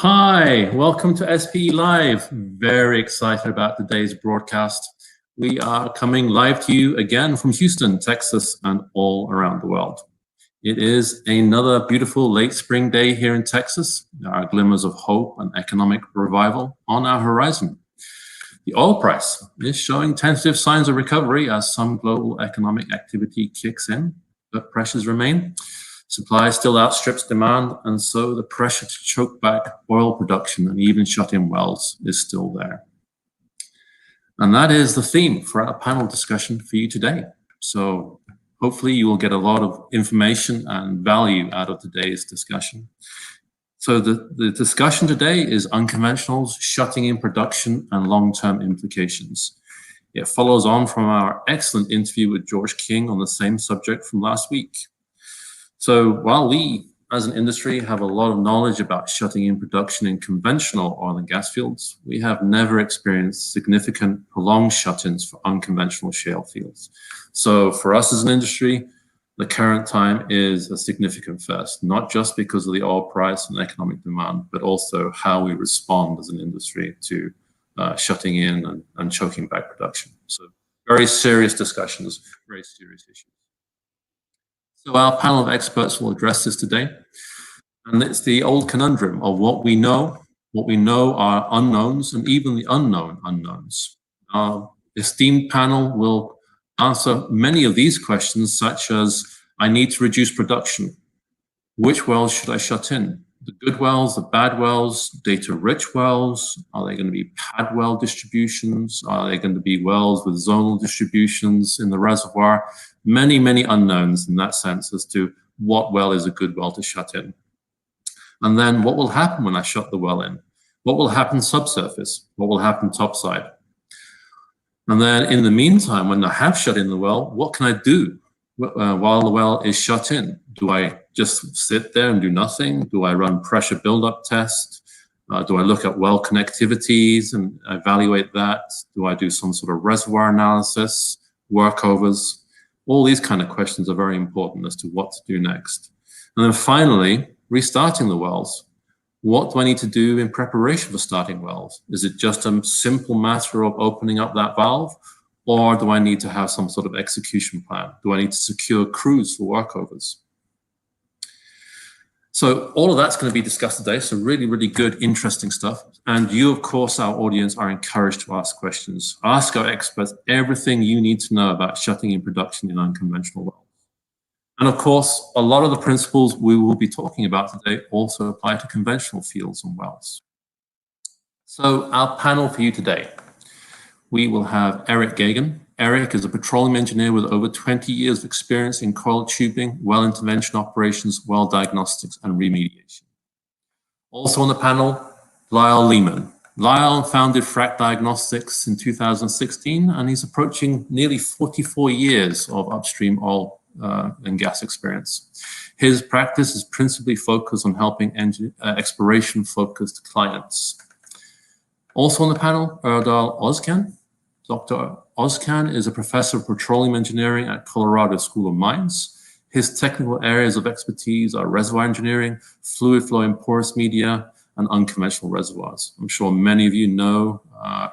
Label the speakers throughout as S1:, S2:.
S1: Hi, welcome to SPE Live. Very excited about today's broadcast. We are coming live to you again from Houston, Texas, and all around the world. It is another beautiful late spring day here in Texas. There are glimmers of hope and economic revival on our horizon. The oil price is showing tentative signs of recovery as some global economic activity kicks in, but pressures remain. Supply still outstrips demand, and so the pressure to choke back oil production and even shut in wells is still there. And that is the theme for our panel discussion for you today. So hopefully you will get a lot of information and value out of today's discussion. So the discussion today is unconventionals, shutting in production, and long-term implications. It follows on from our excellent interview with George King on the same subject from last week. So while we, as an industry, have a lot of knowledge about shutting in production in conventional oil and gas fields, we have never experienced significant prolonged shut-ins for unconventional shale fields. So for us as an industry, the current time is a significant first, not just because of the oil price and economic demand, but also how we respond as an industry to shutting in and choking back production. So very serious discussions, very serious issues. So our panel of experts will address this today. And it's the old conundrum of what we know are unknowns, and even the unknown unknowns. Our esteemed panel will answer many of these questions, such as, I need to reduce production. Which wells should I shut in? The good wells, the bad wells, data-rich wells? Are they going to be pad well distributions? Are they going to be wells with zonal distributions in the reservoir? Many, many unknowns in that sense as to what well is a good well to shut in. And then what will happen when I shut the well in? What will happen subsurface? What will happen topside? And then in the meantime, when I have shut in the well, what can I do while the well is shut in? Do I just sit there and do nothing? Do I run pressure buildup tests? Do I look at well connectivities and evaluate that? Do I do some sort of reservoir analysis, workovers? All these kind of questions are very important as to what to do next. And then finally, restarting the wells. What do I need to do in preparation for starting wells? Is it just a simple matter of opening up that valve? Or do I need to have some sort of execution plan? Do I need to secure crews for workovers? So all of that's going to be discussed today. So really, really good, interesting stuff. And you, of course, our audience, are encouraged to ask questions. Ask our experts everything you need to know about shutting in production in unconventional wells. And of course, a lot of the principles we will be talking about today also apply to conventional fields and wells. So our panel for you today, we will have Eric Gagen. Eric is a petroleum engineer with over 20 years of experience in coil tubing, well intervention operations, well diagnostics, and remediation. Also on the panel, Lyle Lehman. Lyle founded Frac Diagnostics in 2016, and he's approaching nearly 44 years of upstream oil and gas experience. His practice is principally focused on helping exploration-focused clients. Also on the panel, Erdal Ozkan. Dr. Ozkan is a professor of petroleum engineering at Colorado School of Mines. His technical areas of expertise are reservoir engineering, fluid flow in porous media, and unconventional reservoirs. I'm sure many of you know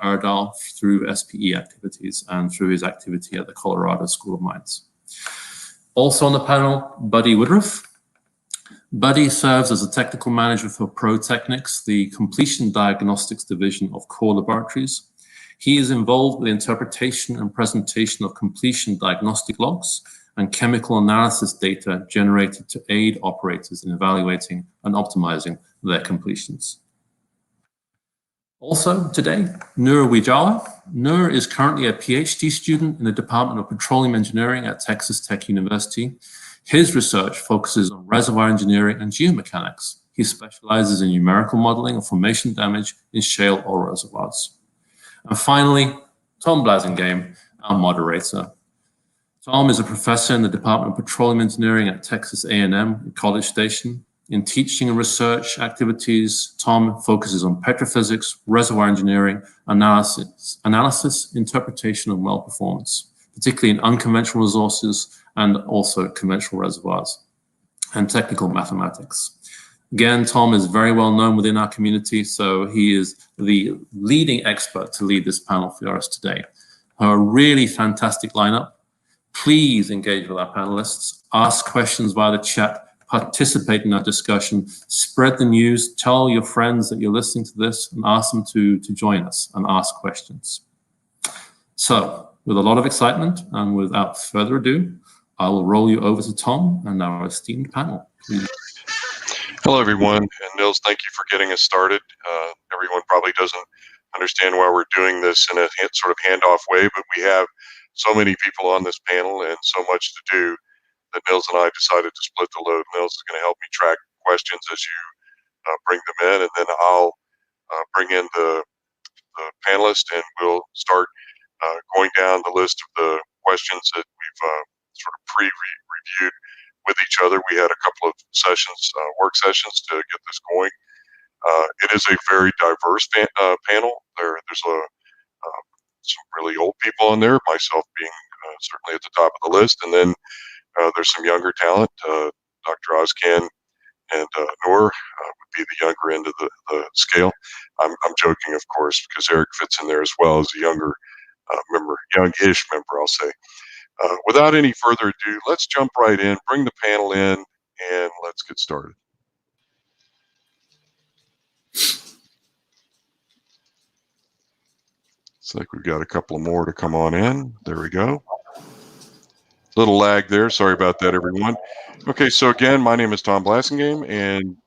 S1: Erdal through SPE activities and through his activity at the Colorado School of Mines. Also on the panel, Buddy Woodroof. Buddy serves as a technical manager for ProTechnics, the completion diagnostics division of Core Laboratories. He is involved with the interpretation and presentation of completion diagnostic logs and chemical analysis data generated to aid operators in evaluating and optimizing their completions. Also today, Nur Wijaya. Nur is currently a PhD student in the Department of Petroleum Engineering at Texas Tech University. His research focuses on reservoir engineering and geomechanics. He specializes in numerical modeling of formation damage in shale oil reservoirs. And finally, Tom BLASINGAME, our moderator. Tom is a professor in the Department of Petroleum Engineering at Texas A&M College Station. In teaching and research activities, Tom focuses on petrophysics, reservoir engineering, analysis, interpretation, and well performance, particularly in unconventional resources and also conventional reservoirs, and technical mathematics. Again, Tom is very well known within our community, so he is the leading expert to lead this panel for us today. A really fantastic lineup. Please engage with our panelists, ask questions via the chat, participate in our discussion, spread the news, tell your friends that you're listening to this, and ask them to join us and ask questions. So, with a lot of excitement and without further ado, I will roll you over to Tom and our esteemed panel. Please.
S2: Hello, everyone, and Nils, thank you for getting us started. Everyone probably doesn't understand why we're doing this in a sort of handoff way, but we have so many people on this panel and so much to do that Nils and I decided to split the load. Nils is going to help me track questions as you bring them in, and then I'll bring in the panelists, and we'll start going down the list of the questions that we've sort of pre-reviewed with each other. We had a couple of sessions, work sessions, to get this going. It is a very diverse panel. There's some really old people on there, myself being certainly at the top of the list, and then there's some younger talent. Dr. Ozkan and Noor would be the younger end of the scale. I'm joking, of course, because Eric fits in there as well as a younger member, youngish member, I'll say. Without any further ado, let's jump right in, bring the panel in, and let's get started. Looks like we've got a couple more to come on in. There we go. Little lag there. Sorry about that, everyone. Okay, so again, my name is Tom Blasingame, and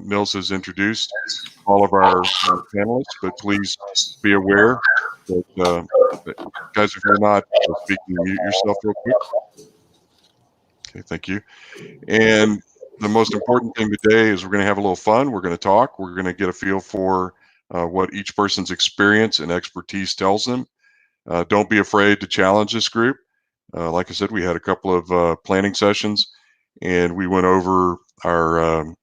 S2: Nils has introduced all of our panelists, but please be aware that, guys, if you're not speaking, mute yourself real quick. Okay, thank you. And the most important thing today is we're going to have a little fun. We're going to talk. We're going to get a feel for what each person's experience and expertise tells them. Don't be afraid to challenge this group. Like I said, we had a couple of planning sessions, and we went over our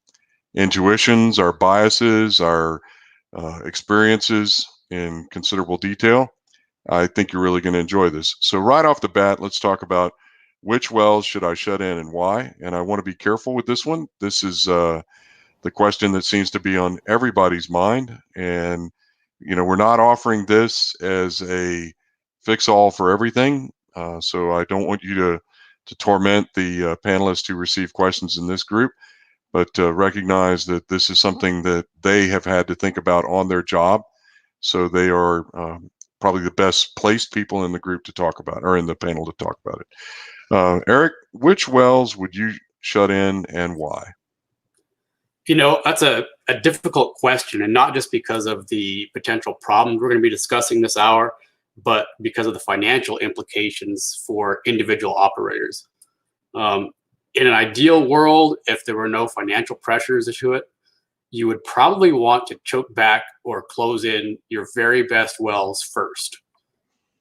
S2: intuitions, our biases, our experiences in considerable detail. I think you're really going to enjoy this. So right off the bat, let's talk about which wells should I shut in and why. And I want to be careful with this one. This is the question that seems to be on everybody's mind. And, you know, we're not offering this as a fix-all for everything. So I don't want you to torment the panelists who receive questions in this group, but recognize that this is something that they have had to think about on their job. So they are probably the best placed people in the group to talk about, or in the panel to talk about it. Eric, which wells would you shut in and why?
S3: You know, that's a difficult question, and not just because of the potential problems we're going to be discussing this hour, but because of the financial implications for individual operators. In an ideal world, if there were no financial pressures to it, you would probably want to choke back or close in your very best wells first.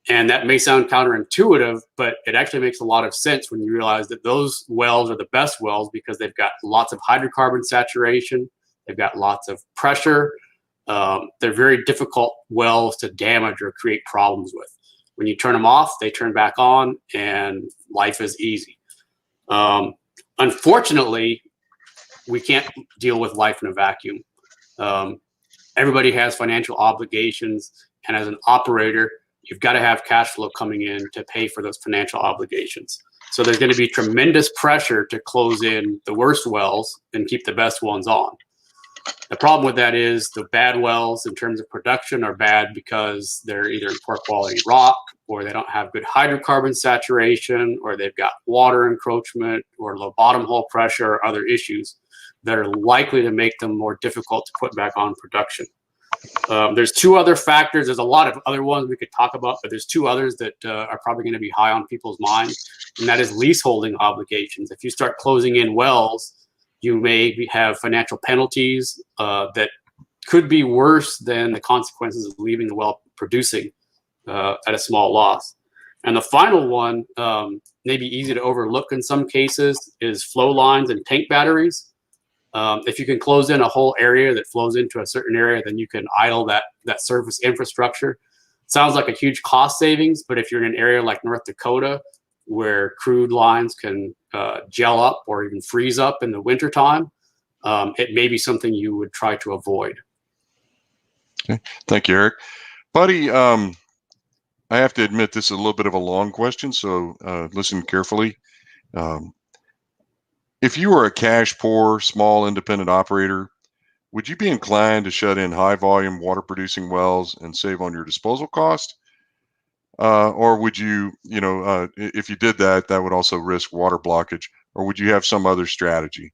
S3: And that may sound counterintuitive, but it actually makes a lot of sense when you realize that those wells are the best wells because they've got lots of hydrocarbon saturation, they've got lots of pressure. They're very difficult wells to damage or create problems with. When you turn them off, they turn back on, and life is easy. Unfortunately, we can't deal with life in a vacuum. Everybody has financial obligations, and as an operator, you've got to have cash flow coming in to pay for those financial obligations. So there's going to be tremendous pressure to close in the worst wells and keep the best ones on. The problem with that is the bad wells in terms of production are bad because they're either in poor quality rock, or they don't have good hydrocarbon saturation, or they've got water encroachment or low bottom hole pressure or other issues that are likely to make them more difficult to put back on production. There's two other factors. There's a lot of other ones we could talk about, but there's two others that are probably going to be high on people's minds, and that is leaseholding obligations. If you start closing in wells, you may have financial penalties that could be worse than the consequences of leaving the well producing at a small loss. And the final one, maybe easy to overlook in some cases, is flow lines and tank batteries. If you can close in a whole area that flows into a certain area, then you can idle that surface infrastructure. Sounds like a huge cost savings, but if you're in an area like North Dakota, where crude lines can gel up or even freeze up in the wintertime, it may be something you would try to avoid.
S2: Okay, thank you, Eric. Buddy, I have to admit this is a little bit of a long question, so listen carefully. If you were a cash poor, small independent operator, would you be inclined to shut in high volume water producing wells and save on your disposal cost? Or would you, if you did that, that would also risk water blockage, or would you have some other strategy?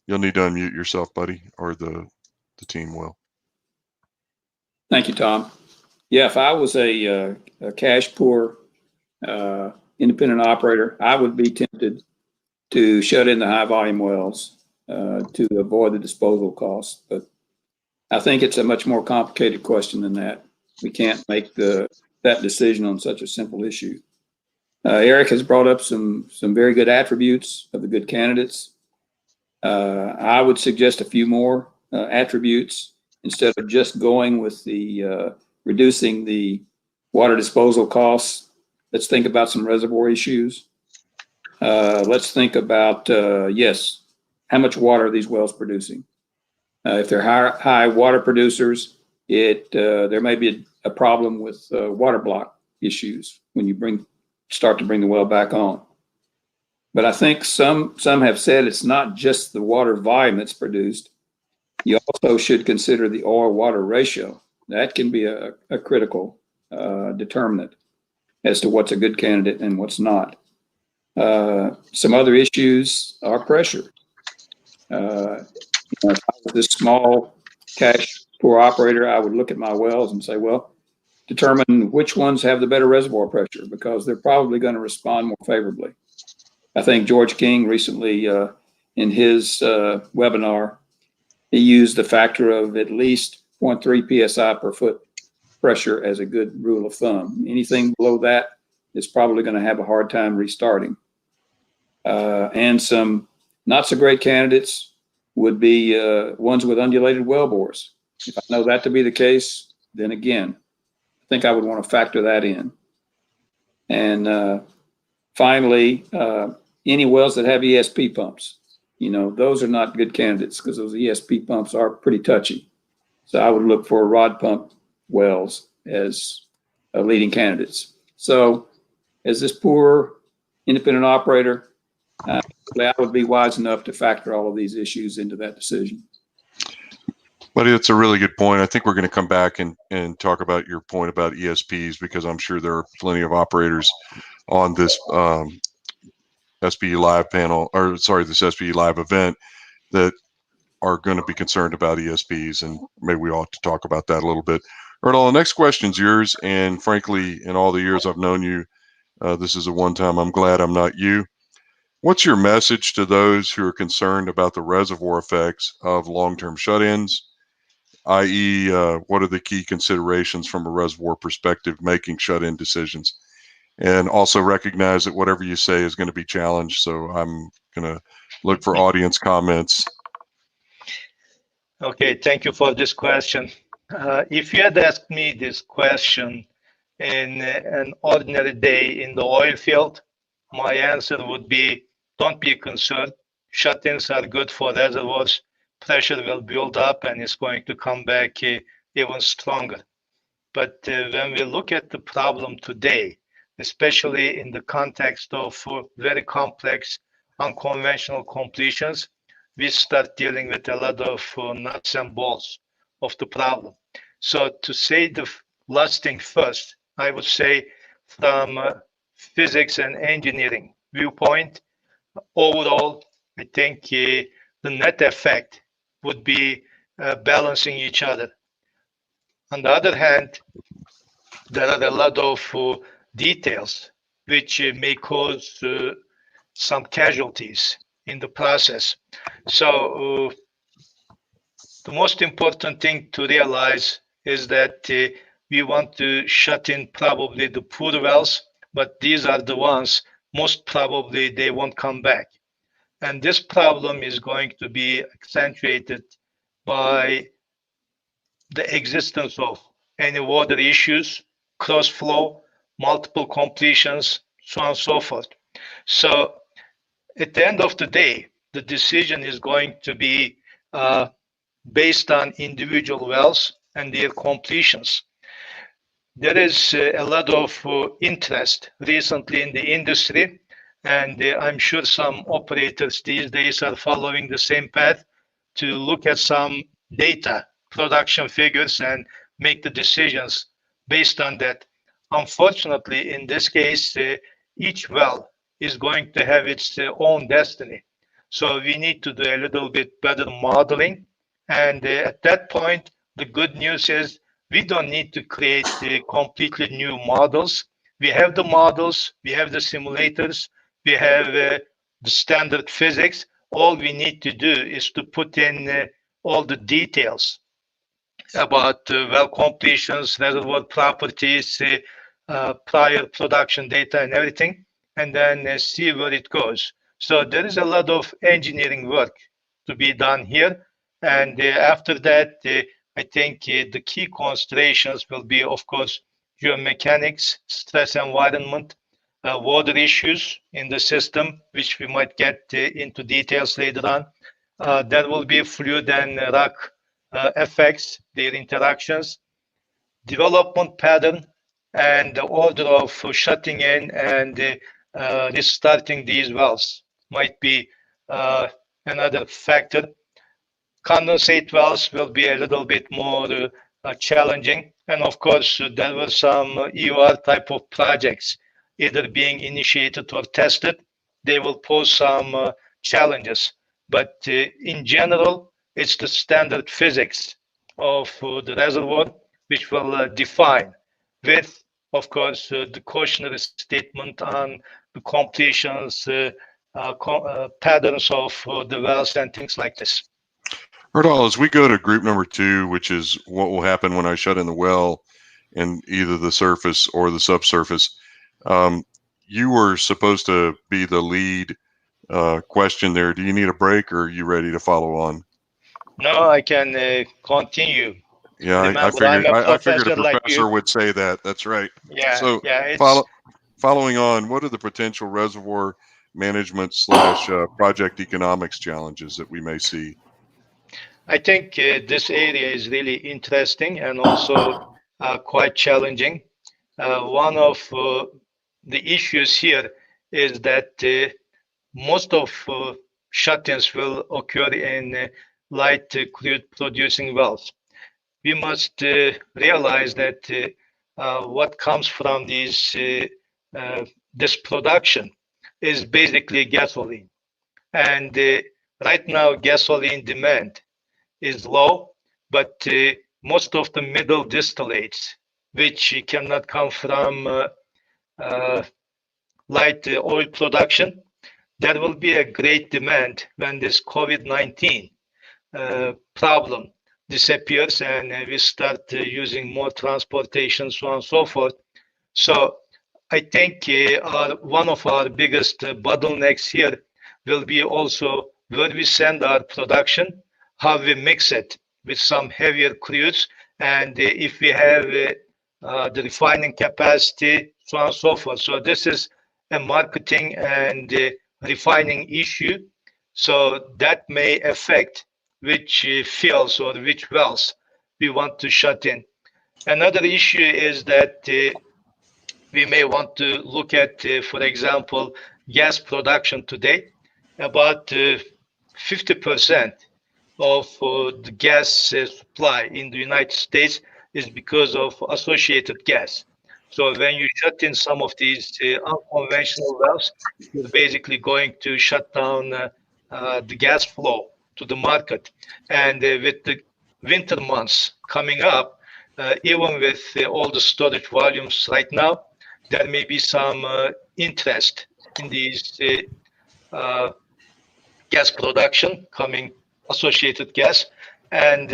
S2: You'll need to unmute yourself, buddy, or the team will.
S4: Thank you, Tom. Yeah, if I was a cash poor independent operator, I would be tempted to shut in the high volume wells to avoid the disposal costs. But I think it's a much more complicated question than that. We can't make that decision on such a simple issue. Eric has brought up some very good attributes of the good candidates. I would suggest a few more attributes instead of just going with the reducing the water disposal costs. Let's think about some reservoir issues. Let's think about, yes, how much water are these wells producing? If they're high water producers, there may be a problem with water block issues when you start to bring the well back on. But I think some have said it's not just the water volume that's produced. You also should consider the oil-water ratio. That can be a critical determinant as to what's a good candidate and what's not. Some other issues are pressure. If I was this small cash poor operator, I would look at my wells and say, well, determine which ones have the better reservoir pressure, because they're probably going to respond more favorably. I think George King recently in his webinar, he used the factor of at least 0.3 psi per foot pressure as a good rule of thumb. Anything below that is probably going to have a hard time restarting. And some not so great candidates would be ones with undulated wellbores. If I know that to be the case, then again, I think I would want to factor that in. And finally, any wells that have ESP pumps, those are not good candidates because those ESP pumps are pretty touchy. So I would look for rod pump wells as leading candidates. So as this poor independent operator, I would be wise enough to factor all of these issues into that decision.
S2: But it's a really good point. I think we're going to come back and talk about your point about ESPs, because I'm sure there are plenty of operators on this SPE Live panel, or sorry, this SPE Live event that are going to be concerned about ESPs, and maybe we ought to talk about that a little bit. Erdal, the next question's yours, and frankly, in all the years I've known you, this is a one-time I'm glad I'm not you. What's your message to those who are concerned about the reservoir effects of long-term shut-ins, i.e., what are the key considerations from a reservoir perspective making shut-in decisions? And also recognize that whatever you say is going to be challenged, so I'm going to look for audience comments.
S5: Okay, thank you for this question. If you had asked me this question in an ordinary day in the oil field, my answer would be, don't be concerned. Shut-ins are good for reservoirs. Pressure will build up and it's going to come back even stronger. But when we look at the problem today, especially in the context of very complex unconventional completions, we start dealing with a lot of nuts and bolts of the problem. So to say the last thing first, I would say from physics and engineering viewpoint, overall, I think the net effect would be balancing each other. On the other hand, there are a lot of details which may cause some casualties in the process. So the most important thing to realize is that we want to shut in probably the poor wells, but these are the ones most probably they won't come back. And this problem is going to be accentuated by the existence of any water issues, cross flow, multiple completions, so on and so forth. So at the end of the day, the decision is going to be based on individual wells and their completions. There is a lot of interest recently in the industry, and I'm sure some operators these days are following the same path to look at some data, production figures, and make the decisions based on that. Unfortunately, in this case, each well is going to have its own destiny. So we need to do a little bit better modeling. And at that point, the good news is we don't need to create completely new models. We have the models, we have the simulators, we have the standard physics. All we need to do is to put in all the details about well completions, reservoir properties, prior production data and everything, and then see where it goes. So there is a lot of engineering work to be done here. And after that, I think the key considerations will be, of course, geomechanics, stress environment, water issues in the system, which we might get into details later on. There will be fluid and rock effects, their interactions, development pattern, and the order of shutting in and restarting these wells might be another factor. Condensate wells will be a little bit more challenging. And of course, there were some EOR type of projects either being initiated or tested. They will pose some challenges. But in general, it's the standard physics of the reservoir which will define with, of course, the cautionary statement on the completions, patterns of the wells and things like this.
S2: Erdal, as we go to group number 2, which is what will happen when I shut in the well in either the surface or the subsurface, you were supposed to be the lead question there. Do you need a break, or are you ready to follow on?
S5: No, I can continue.
S2: Yeah,
S5: Remember,
S2: I figured I figured a
S5: like
S2: professor would say that. That's right.
S5: Yeah,
S2: So
S5: yeah.
S2: following on, what are the potential reservoir management / project economics challenges that we may see?
S5: I think this area is really interesting and also quite challenging. One of the issues here is that most of shut-ins will occur in light crude producing wells. We must realize that what comes from this production is basically gasoline. And right now, gasoline demand is low, but most of the middle distillates, which cannot come from light oil production, there will be a great demand when this COVID-19 problem disappears and we start using more transportation, so on and so forth. So I think one of our biggest bottlenecks here will be also where we send our production, how we mix it with some heavier crudes, and if we have the refining capacity, so on and so forth. So this is a marketing and refining issue. So that may affect which fields or which wells we want to shut in. Another issue is that we may want to look at, for example, gas production today. About 50% of the gas supply in the United States is because of associated gas. So when you shut in some of these unconventional wells, you're basically going to shut down the gas flow to the market. And with the winter months coming up, even with all the storage volumes right now, there may be some interest in these gas production coming, associated gas, and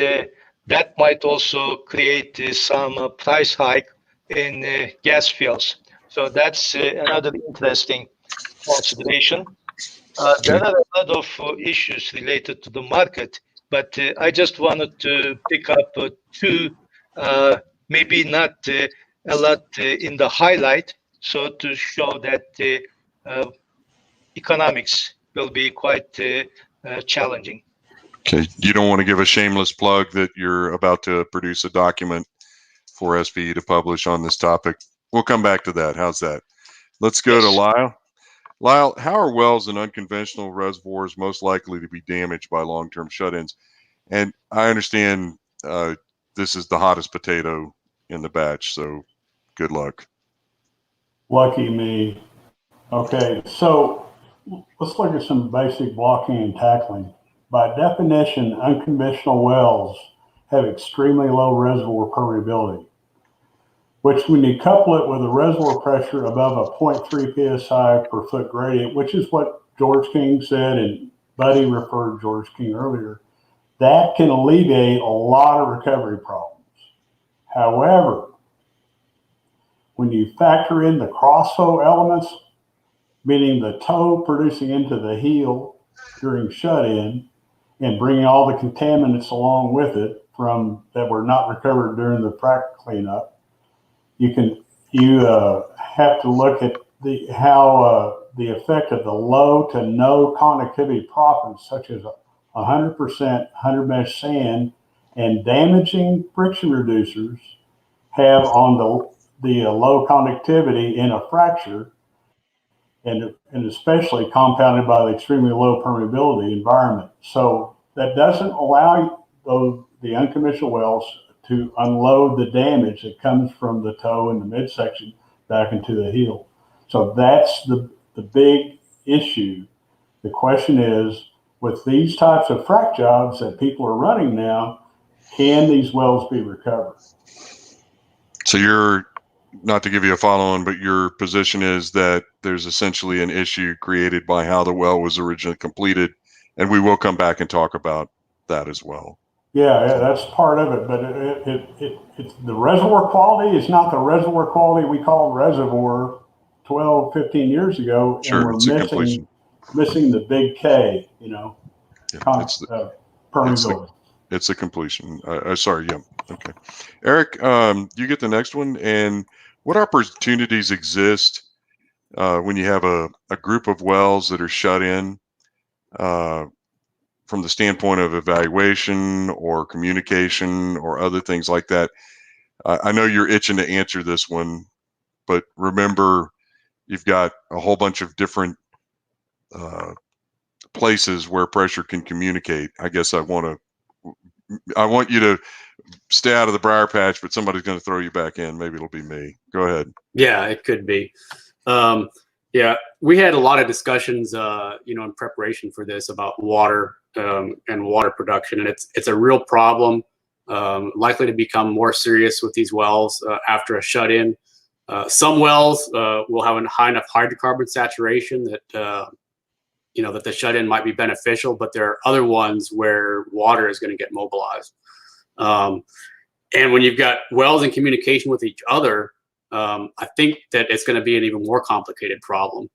S5: that might also create some price hike in gas fields. So that's another interesting consideration. There are a lot of issues related to the market, but I just wanted to pick up two, maybe not a lot in the highlight, so to show that economics will be quite challenging.
S2: Okay, you don't want to give a shameless plug that you're about to produce a document for SPE to publish on this topic. We'll come back to that. How's that? Let's go to Lyle. Lyle, how are wells in unconventional reservoirs most likely to be damaged by long-term shut-ins? And I understand this is the hottest potato in the batch, so good luck.
S6: Lucky me. Okay, so let's look at some basic blocking and tackling. By definition, unconventional wells have extremely low reservoir permeability, which when you couple it with a reservoir pressure above a 0.3 psi per foot gradient, which is what George King said, and Buddy referred to George King earlier, that can alleviate a lot of recovery problems. However, when you factor in the crossflow elements, meaning the toe producing into the heel during shut-in and bringing all the contaminants along with it from that were not recovered during the frac cleanup, you have to look at how the effect of the low to no conductivity proppants, such as 100% 100 mesh sand and damaging friction reducers, have on the low conductivity in a fracture, and especially compounded by the extremely low permeability environment. So that doesn't allow the unconventional wells to unload the damage that comes from the toe and the midsection back into the heel. So that's the big issue. The question is, with these types of frac jobs that people are running now, can these wells be recovered?
S2: So you're, not to give you a follow-on, but your position is that there's essentially an issue created by how the well was originally completed, and we will come back and talk about that as well.
S6: Yeah, that's part of it, but it's the reservoir quality is not the reservoir quality we called Reservoir 12, 15 years ago,
S2: Sure,
S6: and we're missing the big K, you know, permeability.
S2: It's a completion. Sorry, yeah, okay. Eric, you get the next one. And what opportunities exist when you have a group of wells that are shut in from the standpoint of evaluation or communication or other things like that? I know you're itching to answer this one, but remember, you've got a whole bunch of different places where pressure can communicate. I guess I want you to stay out of the briar patch, but somebody's going to throw you back in. Maybe it'll be me. Go ahead.
S3: Yeah, it could be. Yeah, we had a lot of discussions, in preparation for this about water and water production, and it's a real problem, likely to become more serious with these wells after a shut-in. Some wells will have a high enough hydrocarbon saturation that that the shut-in might be beneficial, but there are other ones where water is going to get mobilized. And when you've got wells in communication with each other, I think that it's going to be an even more complicated problem.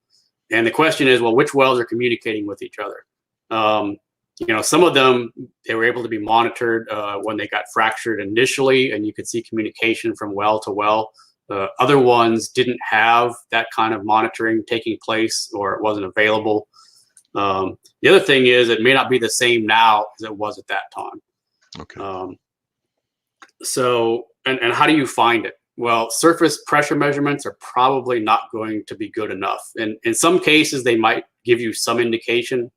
S3: And the question is, well, which wells are communicating with each other? Some of them, they were able to be monitored when they got fractured initially, and you could see communication from well to well. Other ones didn't have that kind of monitoring taking place, or it wasn't available. The other thing is, it may not be the same now as it was at that time.
S2: Okay.
S3: So how do you find it? Well, surface pressure measurements are probably not going to be good enough. And in some cases, they might give you some indication,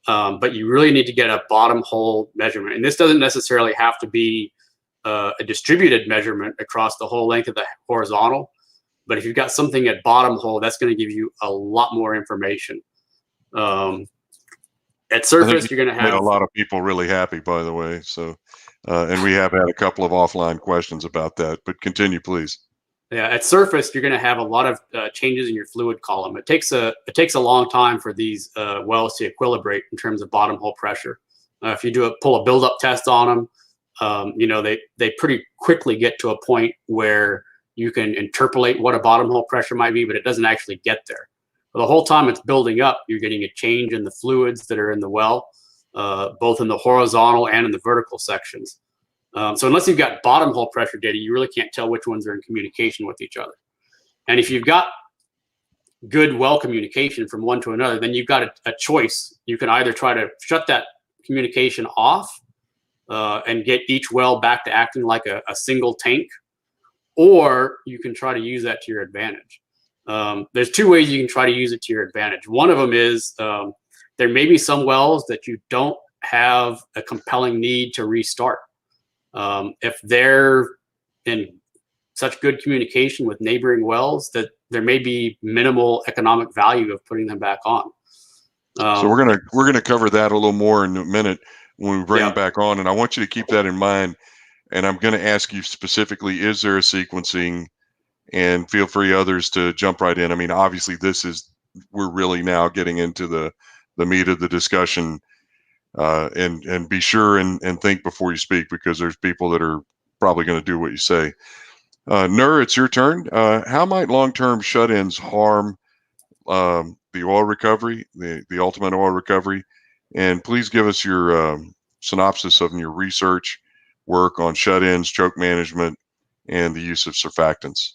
S3: but you really need to get a bottom hole measurement. And this doesn't necessarily have to be a distributed measurement across the whole length of the horizontal. But if you've got something at bottom hole, that's going to give you a lot more information. At surface, you're going to have
S2: a lot of people really happy, by the way. So, and we have had a couple of offline questions about that, but continue, please.
S3: Yeah, at surface, you're going to have a lot of changes in your fluid column. It takes a long time for these wells to equilibrate in terms of bottom hole pressure. If you pull a buildup test on them, they pretty quickly get to a point where you can interpolate what a bottom hole pressure might be, but it doesn't actually get there. But the whole time it's building up, you're getting a change in the fluids that are in the well, both in the horizontal and in the vertical sections. So unless you've got bottom hole pressure data, you really can't tell which ones are in communication with each other. And if you've got good well communication from one to another, then you've got a choice. You can either try to shut that communication off and get each well back to acting like a single tank, or you can try to use that to your advantage. There's two ways you can try to use it to your advantage. One of them is there may be some wells that you don't have a compelling need to restart. If they're in such good communication with neighboring wells that there may be minimal economic value of putting them back on.
S2: So we're gonna cover that a little more in a minute when we bring it back on, and I want you to keep that in mind. And I'm going to ask you specifically: is there a sequencing? And feel free others to jump right in. I mean, obviously, we're really now getting into the meat of the discussion, and be sure and think before you speak, because there's people that are probably going to do what you say. Nur, it's your turn. How might long-term shut-ins harm the oil recovery, the ultimate oil recovery? And please give us your synopsis of your research work on shut-ins, choke management, and the use of surfactants.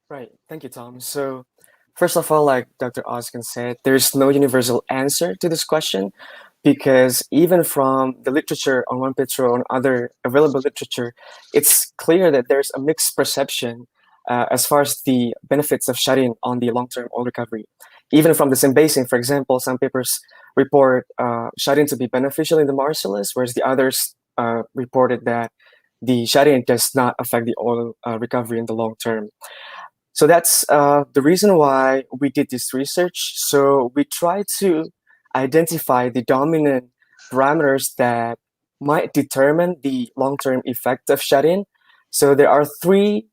S7: Right. Thank you, Tom. So first of all, like Dr. Ozkan said, there's no universal answer to this question, because even from the literature on OnePetro and other available literature, it's clear that there's a mixed perception as far as the benefits of shut-in on the long-term oil recovery. Even from the same basin, for example, some papers report shut-in to be beneficial in the Marcellus, whereas the others reported that the shut-in does not affect the oil recovery in the long term. So that's the reason why we did this research. So we try to identify the dominant parameters that might determine the long-term effect of shut-in. So there are three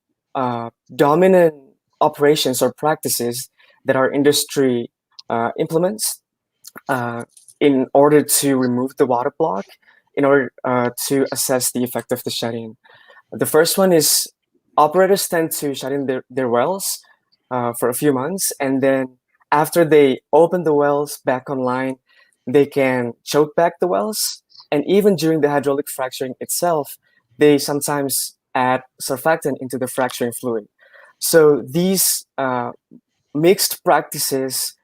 S7: dominant operations or practices that our industry implements in order to remove the water block, in order to assess the effect of the shut-in. The first one is operators tend to shut in their wells for a few months, and then after they open the wells back online, they can choke back the wells. And even during the hydraulic fracturing itself, they sometimes add surfactant into the fracturing fluid. So these mixed practices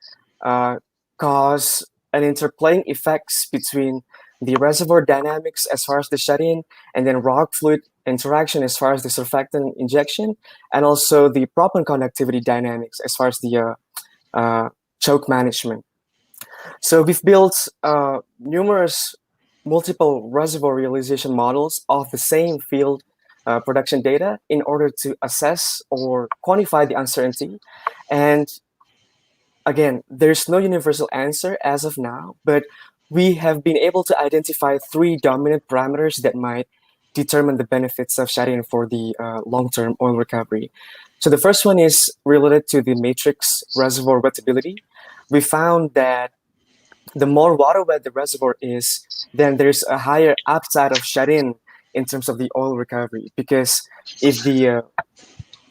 S7: cause an interplaying effects between the reservoir dynamics as far as the shut-in, and then rock fluid interaction as far as the surfactant injection, and also the proppant conductivity dynamics as far as the choke management. So we've built numerous multiple reservoir realization models of the same field production data in order to assess or quantify the uncertainty. And again, there's no universal answer as of now, but we have been able to identify three dominant parameters that might determine the benefits of shut-in for the long-term oil recovery. So the first one is related to the matrix reservoir wettability. We found that the more water wet the reservoir is, then there's a higher upside of shut-in in terms of the oil recovery. Because if the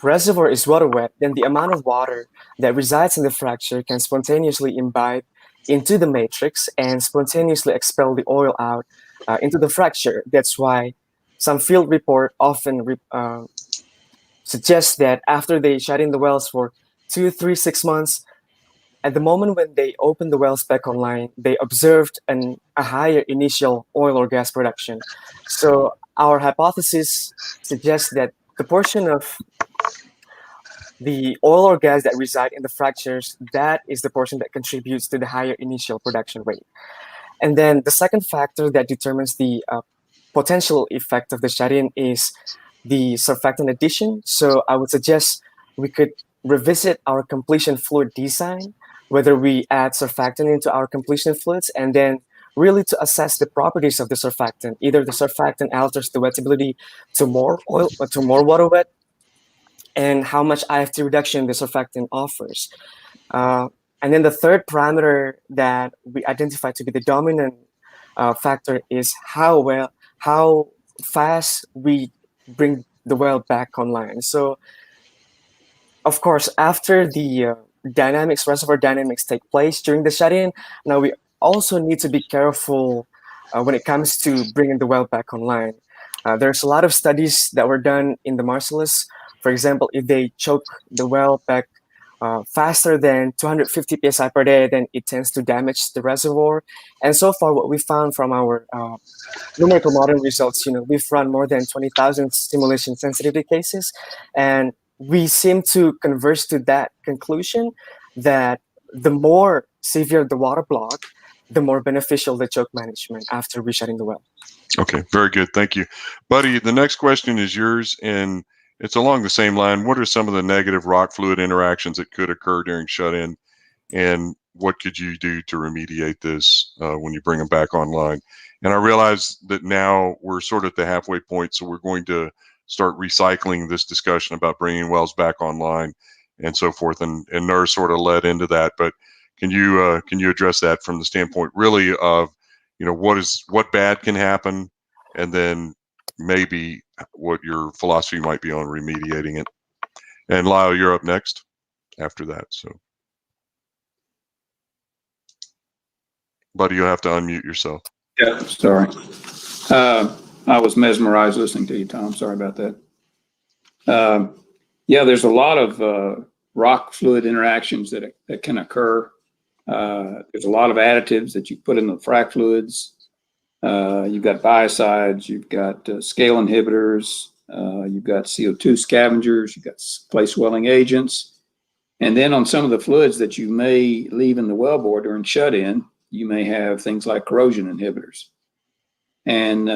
S7: reservoir is water wet, then the amount of water that resides in the fracture can spontaneously imbibe into the matrix and spontaneously expel the oil out into the fracture. That's why some field report often suggests that after they shut in the wells for 2, 3, 6 months, at the moment when they opened the wells back online, they observed a higher initial oil or gas production. So our hypothesis suggests that the portion of the oil or gas that reside in the fractures, that is the portion that contributes to the higher initial production rate. And then the second factor that determines the potential effect of the shut-in is the surfactant addition. So I would suggest we could revisit our completion fluid design, whether we add surfactant into our completion fluids, and then really to assess the properties of the surfactant. Either the surfactant alters the wettability to more oil or to more water wet, and how much IFT reduction the surfactant offers. And then the third parameter that we identify to be the dominant factor is how fast we bring the well back online. So, of course, after the reservoir dynamics take place during the shut-in, now we also need to be careful when it comes to bringing the well back online. There's a lot of studies that were done in the Marcellus For example, if they choke the well back faster than 250 psi per day, then it tends to damage the reservoir. And so far, what we found from our numerical modeling results, we've run more than 20,000 stimulation sensitivity cases, and we seem to converge to that conclusion that the more severe the water block, the more beneficial the choke management after reshutting the well.
S2: Okay, very good. Thank you. Buddy, the next question is yours, and it's along the same line. What are some of the negative rock fluid interactions that could occur during shut-in, and what could you do to remediate this when you bring them back online? And I realize that now we're sort of at the halfway point, so we're going to start recycling this discussion about bringing wells back online and so forth, and NERS sort of led into that. But can you address that from the standpoint really of what bad can happen, and then maybe what your philosophy might be on remediating it? And Lyle, you're up next after that. So, buddy, you'll have to unmute yourself.
S4: Yeah, sorry. I was mesmerized listening to you, Tom. Sorry about that. Yeah, there's a lot of rock fluid interactions that can occur. There's a lot of additives that you put in the frac fluids. You've got biocides, you've got scale inhibitors, you've got CO2 scavengers, you've got clay swelling agents. And then on some of the fluids that you may leave in the wellbore during shut-in, you may have things like corrosion inhibitors. And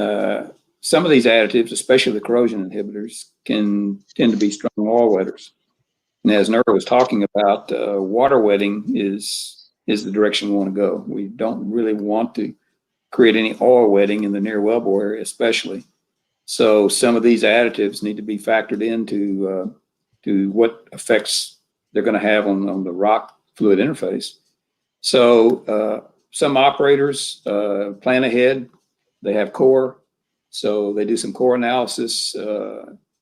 S4: some of these additives, especially the corrosion inhibitors, can tend to be strong oil wetters. And as Nerd was talking about, water wetting is the direction we want to go. We don't really want to create any oil wetting in the near wellbore area, especially. So some of these additives need to be factored into to what effects they're going to have on the rock fluid interface. So some operators plan ahead. They have core, so they do some core analysis,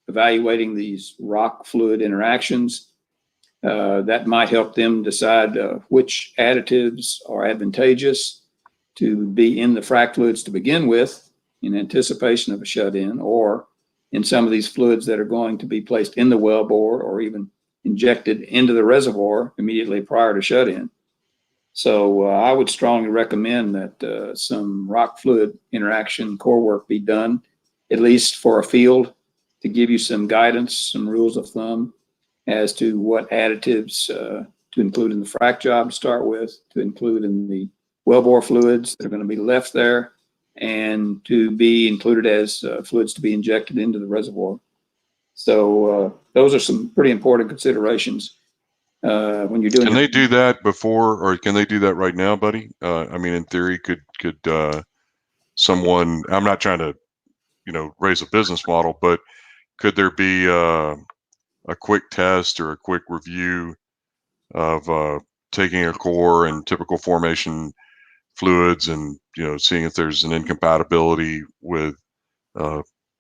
S4: evaluating these rock fluid interactions. That might help them decide which additives are advantageous to be in the frac fluids to begin with in anticipation of a shut-in, or in some of these fluids that are going to be placed in the wellbore or even injected into the reservoir immediately prior to shut-in. So I would strongly recommend that some rock fluid interaction core work be done, at least for a field, to give you some guidance, some rules of thumb as to what additives to include in the frac job to start with, to include in the wellbore fluids that are going to be left there, and to be included as fluids to be injected into the reservoir. So those are some pretty important considerations when you're doing.
S2: Can they do that before, or can they do that right now, buddy? I mean, in theory, could someone? I'm not trying to, raise a business model, but could there be a quick test or a quick review of taking a core and typical formation fluids and seeing if there's an incompatibility with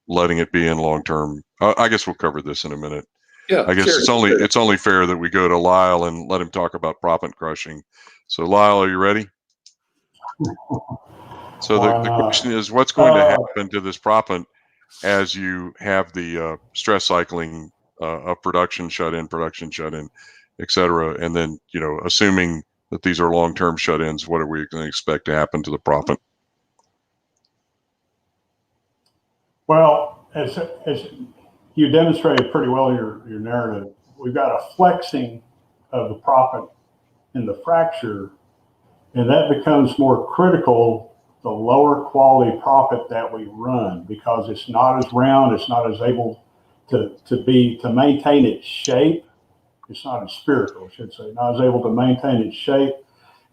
S2: letting it be in long term? I guess we'll cover this in a minute.
S4: Yeah,
S2: I guess
S4: sure,
S2: it's only fair that we go to Lyle and let him talk about proppant crushing. So Lyle, are you ready? So the question is, what's going to happen to this proppant as you have the stress cycling of production shut-in, et cetera, and then assuming that these are long-term shut-ins, what are we going to expect to happen to the proppant?
S6: Well, as you demonstrated pretty well in your narrative, we've got a flexing of the proppant in the fracture, and that becomes more critical the lower quality proppant that we run, because it's not as round, it's not as able to maintain its shape. It's not as spherical, I should say, not as able to maintain its shape.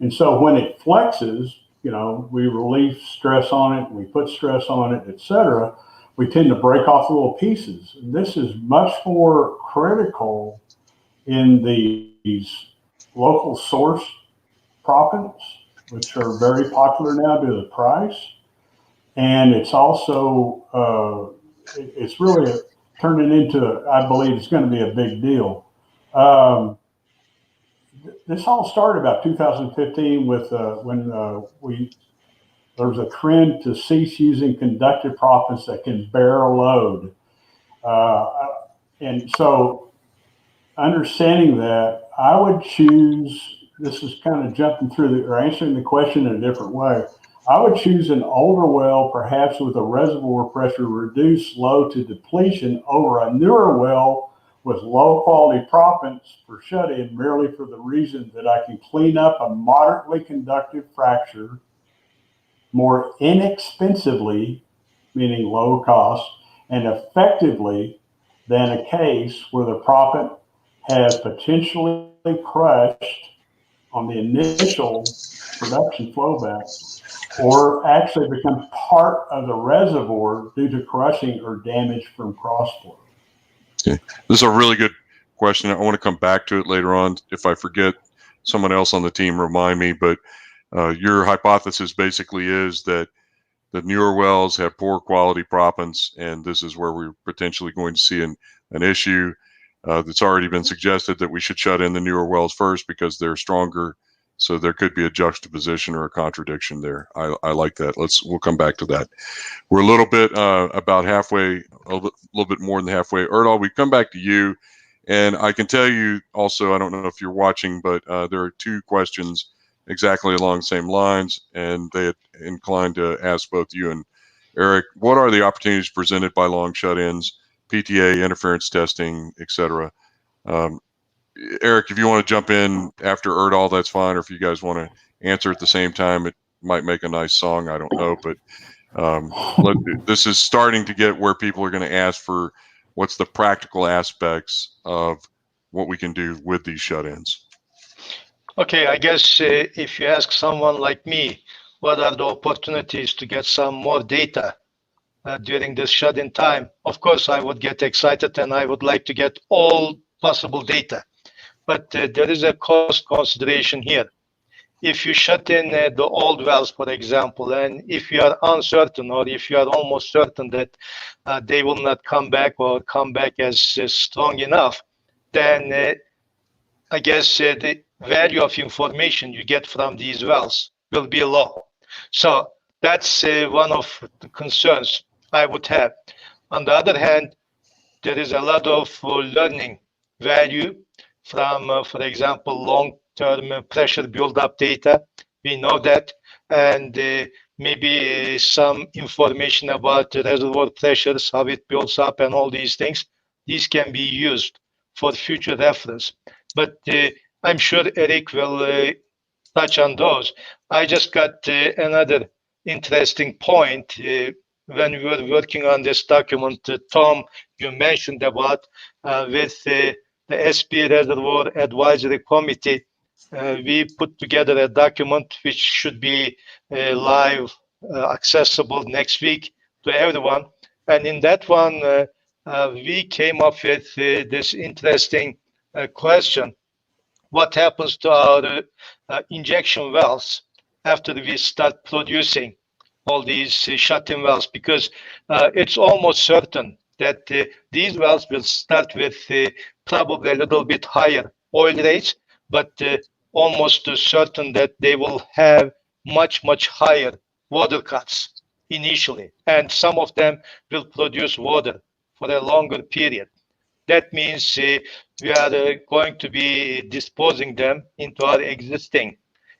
S6: And so when it flexes, we relieve stress on it, we put stress on it, et cetera. We tend to break off little pieces. And this is much more critical in these local source proppants, which are very popular now due to the price. And it's also, it's really turning into, I believe it's going to be a big deal. This all started about 2015 with when there was a trend to cease using conductive proppants that can bear a load. And so understanding that, I would choose, this is kind of jumping through or answering the question in a different way. I would choose an older well, perhaps with a reservoir pressure reduced low to depletion, over a newer well with low quality proppants for shut-in, merely for the reason that I can clean up a moderately conductive fracture more inexpensively, meaning low cost, and effectively than a case where the proppant has potentially crushed on the initial production flowback, or actually become part of the reservoir due to crushing or damage from crossflow.
S2: Okay, this is a really good question. I want to come back to it later on. If I forget, someone else on the team remind me. But your hypothesis basically is that the newer wells have poor quality proppants, and this is where we're potentially going to see an issue. That's already been suggested that we should shut in the newer wells first because they're stronger. So there could be a juxtaposition or a contradiction there. I like that. We'll come back to that. We're a little bit about halfway, a little bit more than halfway. Erdal, we come back to you, and I can tell you also, I don't know if you're watching, but there are two questions exactly along the same lines, and they inclined to ask both you and Eric, what are the opportunities presented by long shut-ins, PTA, interference testing, etc.? Eric, if you want to jump in after Erdal, that's fine. Or if you guys want to answer at the same time, it might make a nice song. I don't know, but this is starting to get where people are going to ask for what's the practical aspects of what we can do with these shut-ins.
S5: Okay, I guess if you ask someone like me, what are the opportunities to get some more data during this shut-in time? Of course, I would get excited and I would like to get all possible data. But there is a cost consideration here. If you shut in the old wells, for example, and if you are uncertain or if you are almost certain that they will not come back or come back as strong enough, then I guess the value of information you get from these wells will be low. So that's one of the concerns I would have. On the other hand, there is a lot of learning value from, for example, long-term pressure build-up data. We know that, and maybe some information about the reservoir pressures, how it builds up, and all these things. These can be used for future reference. But I'm sure Eric will touch on those. I just got another interesting point. When we were working on this document, Tom, you mentioned about with the SP Reservoir Advisory Committee, we put together a document which should be live, accessible next week to everyone. And in that one, we came up with this interesting question. What happens to our injection wells after we start producing all these shut-in wells? Because it's almost certain that these wells will start with probably a little bit higher oil rates, but almost certain that they will have much, much higher water cuts initially. And some of them will produce water for a longer period. That means we are going to be disposing them into our existing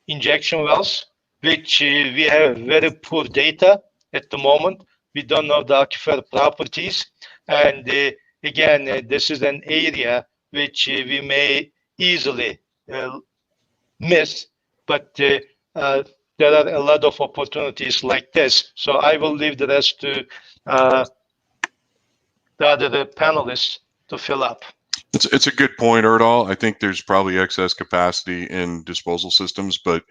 S5: injection wells, which we have very poor data at the moment. We don't know the aquifer properties. And again, this is an area which we may easily miss, but there are a lot of opportunities like this. So I will leave the rest to the other panelists to fill up.
S2: It's a good point, Erdal. I think there's probably excess capacity in disposal systems, but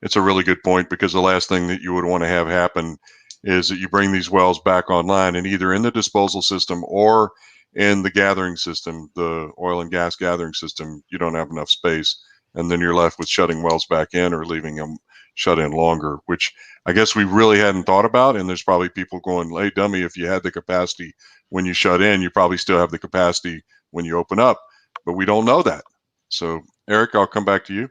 S2: it's a really good point because the last thing that you would want to have happen is that you bring these wells back online and either in the disposal system or in the gathering system, the oil and gas gathering system, you don't have enough space. And then you're left with shutting wells back in or leaving them shut in longer, which I guess we really hadn't thought about. And there's probably people going, hey, dummy, if you had the capacity when you shut in, you probably still have the capacity when you open up, but we don't know that. So Eric, I'll come back to you.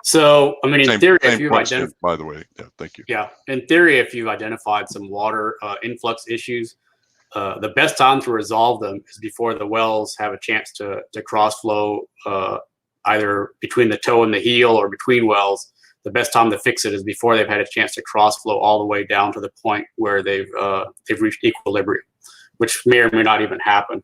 S3: So, I mean, in theory, if you've
S2: identified, by the way, yeah, thank you.
S3: Yeah, in theory, if you've identified some water influx issues, the best time to resolve them is before the wells have a chance to cross flow, either between the toe and the heel or between wells. The best time to fix it is before they've had a chance to cross flow all the way down to the point where they've reached equilibrium, which may or may not even happen.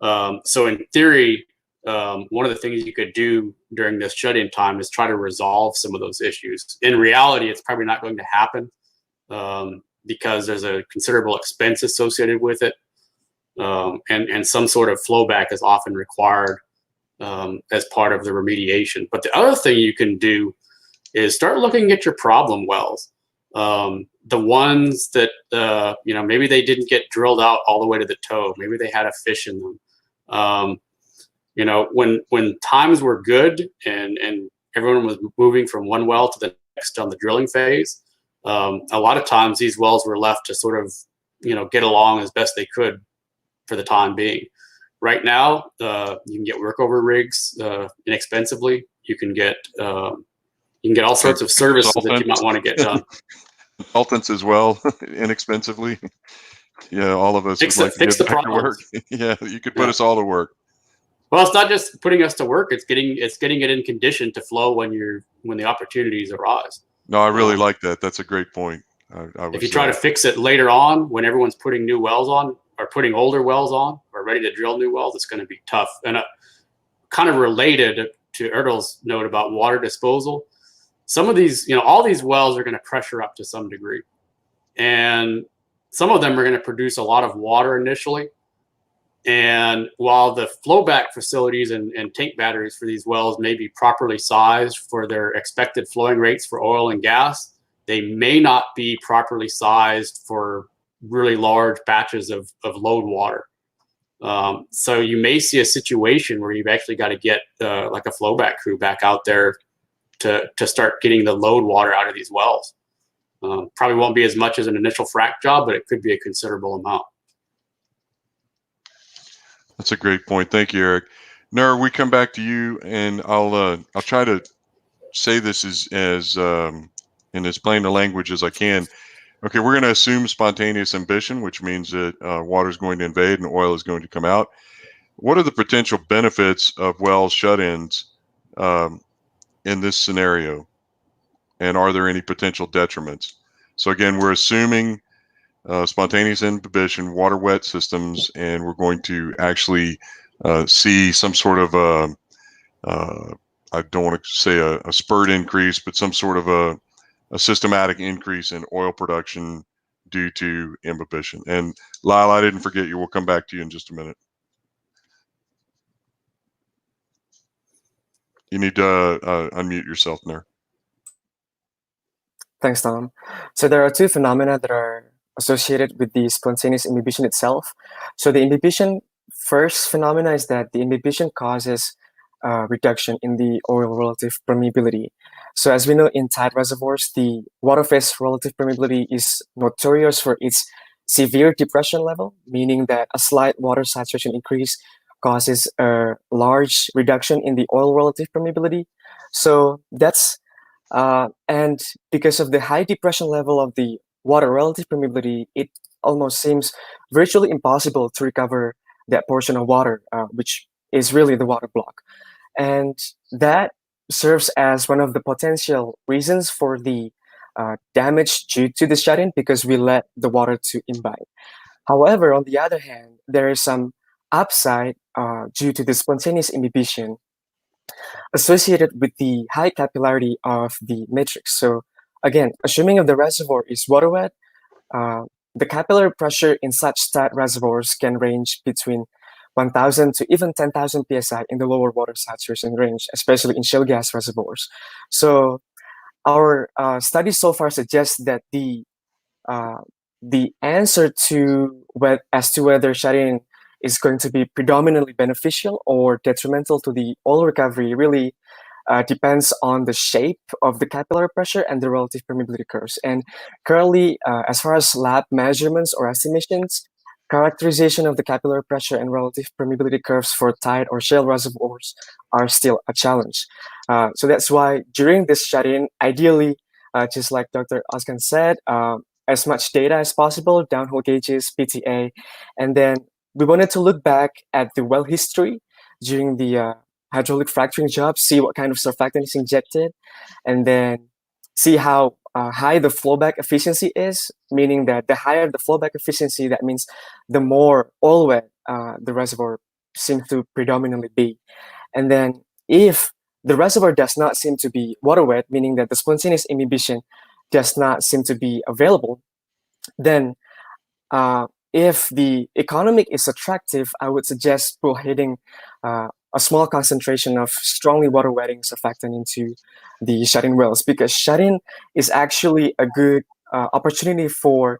S3: So in theory, one of the things you could do during this shut-in time is try to resolve some of those issues. In reality, it's probably not going to happen because there's a considerable expense associated with it, and some sort of flowback is often required as part of the remediation. But the other thing you can do is start looking at your problem wells. The ones that, maybe they didn't get drilled out all the way to the toe. Maybe they had a fish in them. When times were good and everyone was moving from one well to the next on the drilling phase, a lot of times these wells were left to sort of, get along as best they could for the time being. Right now, you can get workover rigs inexpensively. You can get all sorts of services that you might want to get done.
S2: Consultants as well, inexpensively. Yeah, all of us would like to get back to work. Yeah, you could put us all to work.
S3: Well, it's not just putting us to work; it's getting it in condition to flow when the opportunities arise.
S2: No, I really like that. That's a great point.
S3: If you try to fix it later on, when everyone's putting new wells on, or putting older wells on, or ready to drill new wells, it's going to be tough. And kind of related to Erdal's note about water disposal, some of these, all these wells are going to pressure up to some degree. And some of them are going to produce a lot of water initially. And while the flowback facilities and tank batteries for these wells may be properly sized for their expected flowing rates for oil and gas, they may not be properly sized for really large batches of load water. So you may see a situation where you've actually got to get like a flowback crew back out there to start getting the load water out of these wells. Probably won't be as much as an initial frac job, but it could be a considerable amount.
S2: That's a great point. Thank you, Eric. Nur, we come back to you, and I'll try to say this as in as plain a language as I can. Okay, we're going to assume spontaneous emission, which means that water is going to invade and oil is going to come out. What are the potential benefits of well shut-ins in this scenario? And are there any potential detriments? So again, we're assuming spontaneous inhibition, water wet systems, and we're going to actually see some sort of I don't want to say a spurt increase, but some sort of a systematic increase in oil production due to imbibition. And Lyle, I didn't forget you. We'll come back to you in just a minute. You need to unmute yourself there.
S7: Thanks, Tom. So there are two phenomena that are associated with the spontaneous imbibition itself. So the imbibition first phenomena is that the imbibition causes reduction in the oil relative permeability. So as we know, in tight reservoirs, the water phase relative permeability is notorious for its severe depression level, meaning that a slight water saturation increase causes a large reduction in the oil relative permeability. So that's and because of the high depression level of the water relative permeability, it almost seems virtually impossible to recover that portion of water, which is really the water block. And that serves as one of the potential reasons for the damage due to the shut-in, because we let the water to imbibe. However, on the other hand, there is some upside due to the spontaneous imbibition associated with the high capillarity of the matrix. So again, assuming if the reservoir is water wet, the capillary pressure in such tight reservoirs can range between 1,000 to even 10,000 psi in the lower water saturation range, especially in shale gas reservoirs. So our studies so far suggest that the answer to whether shut-in is going to be predominantly beneficial or detrimental to the oil recovery really depends on the shape of the capillary pressure and the relative permeability curves. And currently, as far as lab measurements or estimations, characterization of the capillary pressure and relative permeability curves for tight or shale reservoirs are still a challenge. So that's why during this shut-in, ideally, just like Dr. Ozkan said, as much data as possible, downhole gauges, PTA, and then we wanted to look back at the well history during the hydraulic fracturing job, see what kind of surfactant is injected, and then see how high the flowback efficiency is, meaning that the higher the flowback efficiency, that means the more oil wet the reservoir seems to predominantly be. And then if the reservoir does not seem to be water wet, meaning that the spontaneous imbibition does not seem to be available, then if the economic is attractive, I would suggest hitting a small concentration of strongly water wetting surfactant into the shut-in wells, because shut-in is actually a good opportunity for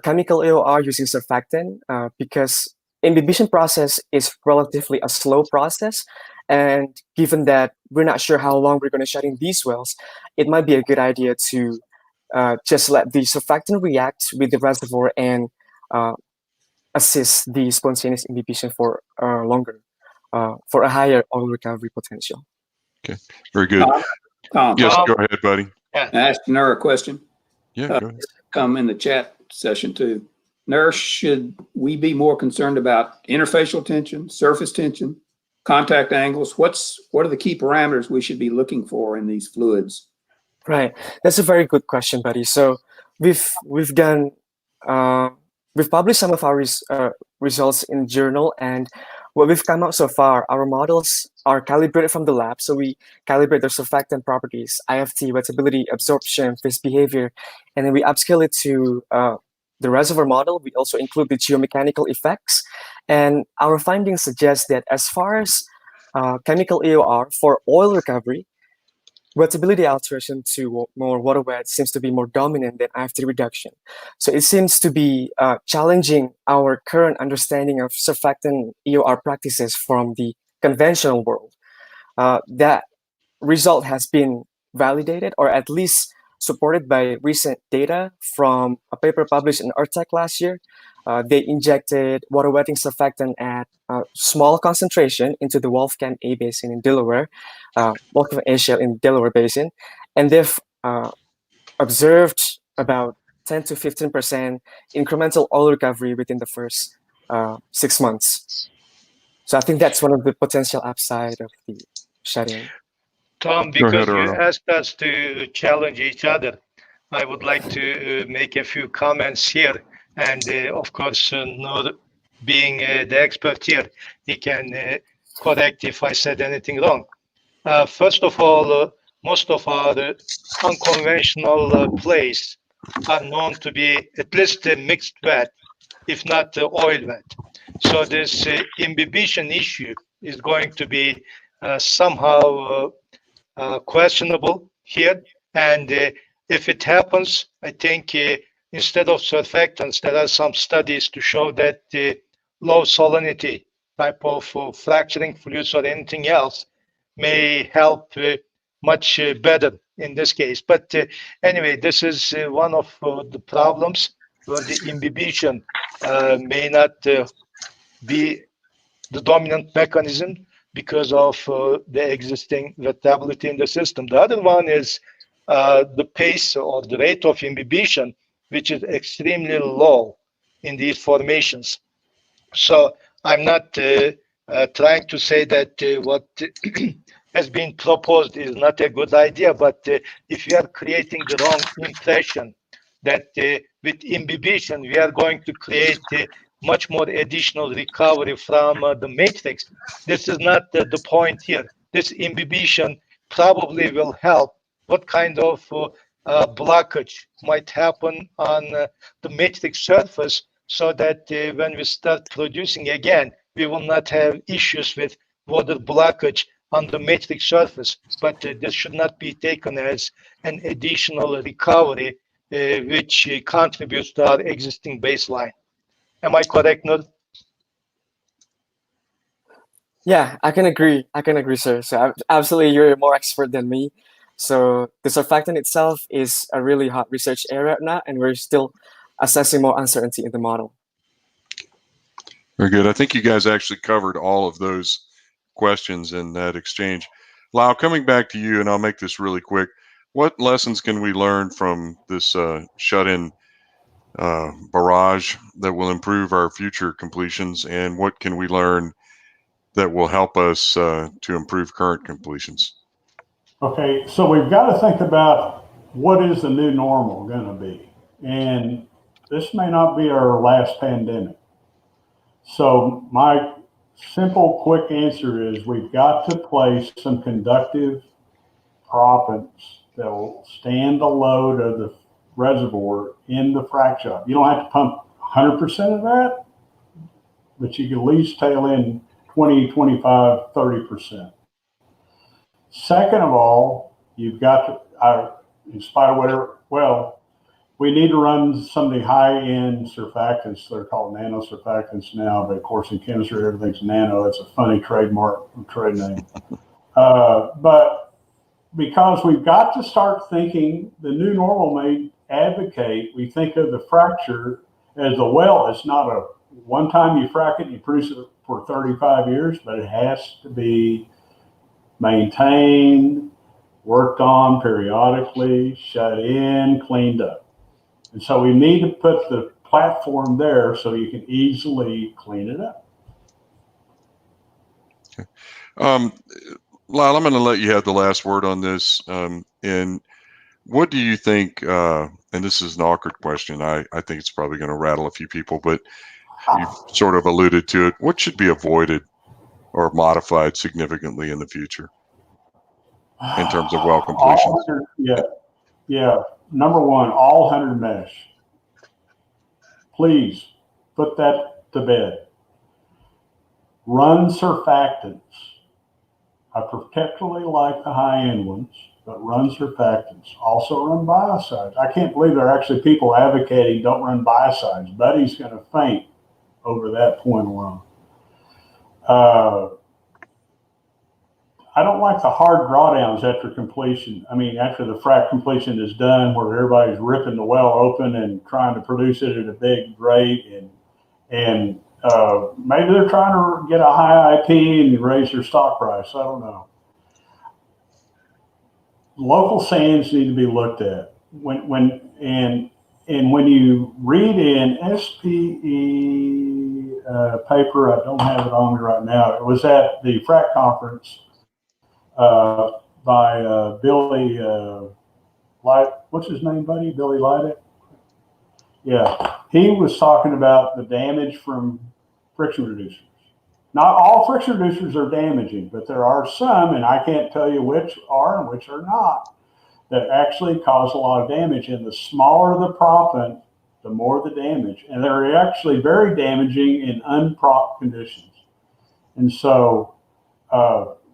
S7: chemical AOR using surfactant, because imbibition process is relatively a slow process, and given that we're not sure how long we're going to shut in these wells, it might be a good idea to just let the surfactant react with the reservoir and assist the spontaneous imbibition for longer, for a higher oil recovery potential.
S2: Okay, very good.
S4: Tom,
S2: Yes, go ahead, buddy.
S5: Yeah.
S4: I asked Nur a question.
S2: Yeah, go ahead.
S4: Come in the chat session too. Nur, should we be more concerned about interfacial tension, surface tension, contact angles? What are the key parameters we should be looking for in these fluids?
S7: Right, that's a very good question, buddy. So we've done we've published some of our results in journal, and what we've come out so far, our models are calibrated from the lab. So we calibrate their surfactant properties, IFT, wettability, absorption, phase behavior, and then we upscale it to the reservoir model. We also include the geomechanical effects, and our findings suggest that as far as chemical AOR for oil recovery, wettability alteration to more water wet seems to be more dominant than IFT reduction. So it seems to be challenging our current understanding of surfactant EOR practices from the conventional world. That result has been validated, or at least supported by recent data from a paper published in Erdal last year. They injected water wetting surfactant at small concentration into the Wolfgang A basin in Delaware, Wolfgang A shale in Delaware basin, and they've observed about 10 to 15% incremental oil recovery within the first 6 months. So I think that's one of the potential upside of the shut-in.
S5: Tom, because you asked us to challenge each other, I would like to make a few comments here. And of course, not being the expert here, he can correct if I said anything wrong. First of all, most of our unconventional plays are known to be at least mixed wet, if not oil wet. So this imbibition issue is going to be somehow questionable here. And if it happens, I think instead of surfactants, there are some studies to show that low salinity type of fracturing fluids or anything else may help much better in this case. But anyway, this is one of the problems where the imbibition may not be the dominant mechanism because of the existing wettability in the system. The other one is the pace or the rate of imbibition, which is extremely low in these formations. So I'm not trying to say that what has been proposed is not a good idea, but if you are creating the wrong impression that with imbibition we are going to create much more additional recovery from the matrix, this is not the point here. This imbibition probably will help what kind of blockage might happen on the matrix surface, so that when we start producing again, we will not have issues with water blockage on the matrix surface. But this should not be taken as an additional recovery which contributes to our existing baseline. Am I correct, Nur?
S7: Yeah, I can agree, sir. So absolutely, you're more expert than me. So the surfactant itself is a really hot research area right now, and we're still assessing more uncertainty in the model.
S2: Very good. I think you guys actually covered all of those questions in that exchange. Lyle, coming back to you, and I'll make this really quick. what lessons can we learn from this shut-in barrage that will improve our future completions, and what can we learn that will help us to improve current completions?
S6: Okay, so we've got to think about what is the new normal going to be, and this may not be our last pandemic. So my simple, quick answer is we've got to place some conductive proppants that will stand the load of the reservoir in the frac shop. You don't have to pump 100% of that, but you can at least tail in 20, 25, 30%. Second of all, you've got to, in spite of whatever, well, we need to run some of the high-end surfactants. They're called nano surfactants now, but of course in chemistry, everything's nano. It's a funny trademark, trade name. But because we've got to start thinking, the new normal may advocate, we think of the fracture as a well. It's not a one time you frack it and you produce it for 35 years, but it has to be maintained, worked on periodically, shut in, cleaned up. And so we need to put the platform there so you can easily clean it up.
S2: Okay. Lyle, I'm going to let you have the last word on this. And what do you think, and this is an awkward question, I think it's probably going to rattle a few people, but you've sort of alluded to it. What should be avoided or modified significantly in the future in terms of well completions?
S6: Yeah. Number one, all 100 mesh. Please put that to bed. Run surfactants. I particularly like the high-end ones, but run surfactants. Also run biocides. I can't believe there are actually people advocating don't run biocides. Buddy's going to faint over that point alone. I don't like the hard drawdowns after completion. I mean, after the frac completion is done, where everybody's ripping the well open and trying to produce it at a big rate, and maybe they're trying to get a high IP and raise their stock price. I don't know. Local sands need to be looked at. When you read in SPE paper, I don't have it on me right now. It was at the Frac conference by Billy Light. What's his name, buddy? Billy Light. Yeah, he was talking about the damage from friction reducers. Not all friction reducers are damaging, but there are some, and I can't tell you which are and which are not, that actually cause a lot of damage. And the smaller the proppant, the more the damage. And they're actually very damaging in unpropped conditions. And so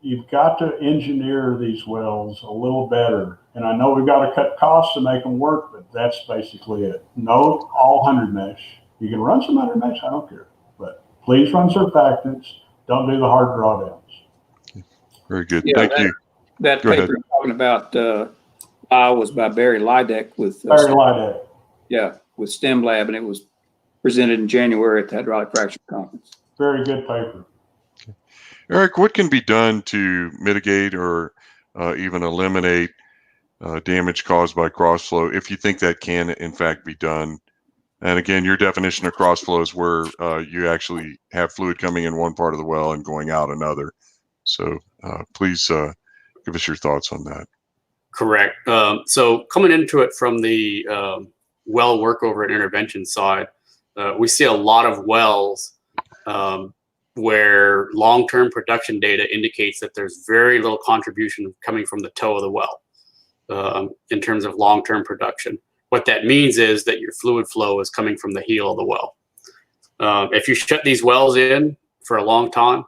S6: you've got to engineer these wells a little better. And I know we've got to cut costs to make them work, but that's basically it. No, all 100 mesh. You can run some 100 mesh, I don't care. But please run surfactants. Don't do the hard drawdowns.
S2: Very good.
S4: Yeah,
S2: Thank you.
S4: That
S2: Go
S4: paper
S2: ahead.
S4: you're talking about was by Barry Lydek with
S6: Barry Lydek.
S4: Yeah, with STEM Lab, and it was presented in January at the Hydraulic Fracture Conference.
S6: Very good paper.
S2: Eric, what can be done to mitigate or even eliminate damage caused by crossflow, if you think that can in fact be done? And again, your definition of crossflow is where you actually have fluid coming in one part of the well and going out another. So please give us your thoughts on that.
S3: Correct. So coming into it from the well workover and intervention side, we see a lot of wells where long-term production data indicates that there's very little contribution coming from the toe of the well in terms of long-term production. What that means is that your fluid flow is coming from the heel of the well. If you shut these wells in for a long time,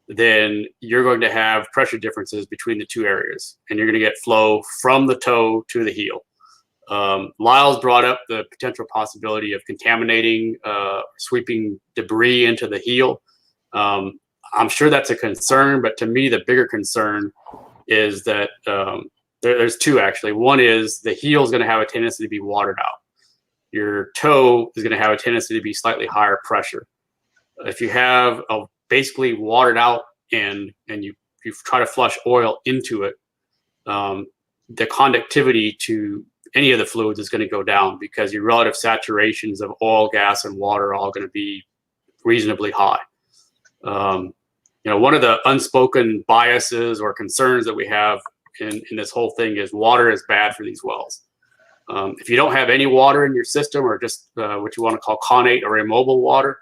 S3: then you're going to have pressure differences between the two areas, and you're going to get flow from the toe to the heel. Lyle's brought up the potential possibility of contaminating, sweeping debris into the heel. I'm sure that's a concern, but to me, the bigger concern is that there's two actually. One is the heel is going to have a tendency to be watered out. Your toe is going to have a tendency to be slightly higher pressure. If you have a basically watered out end and you try to flush oil into it, the conductivity to any of the fluids is going to go down because your relative saturations of oil, gas, and water are all going to be reasonably high. One of the unspoken biases or concerns that we have in this whole thing is water is bad for these wells. If you don't have any water in your system, or just what you want to call connate or immobile water,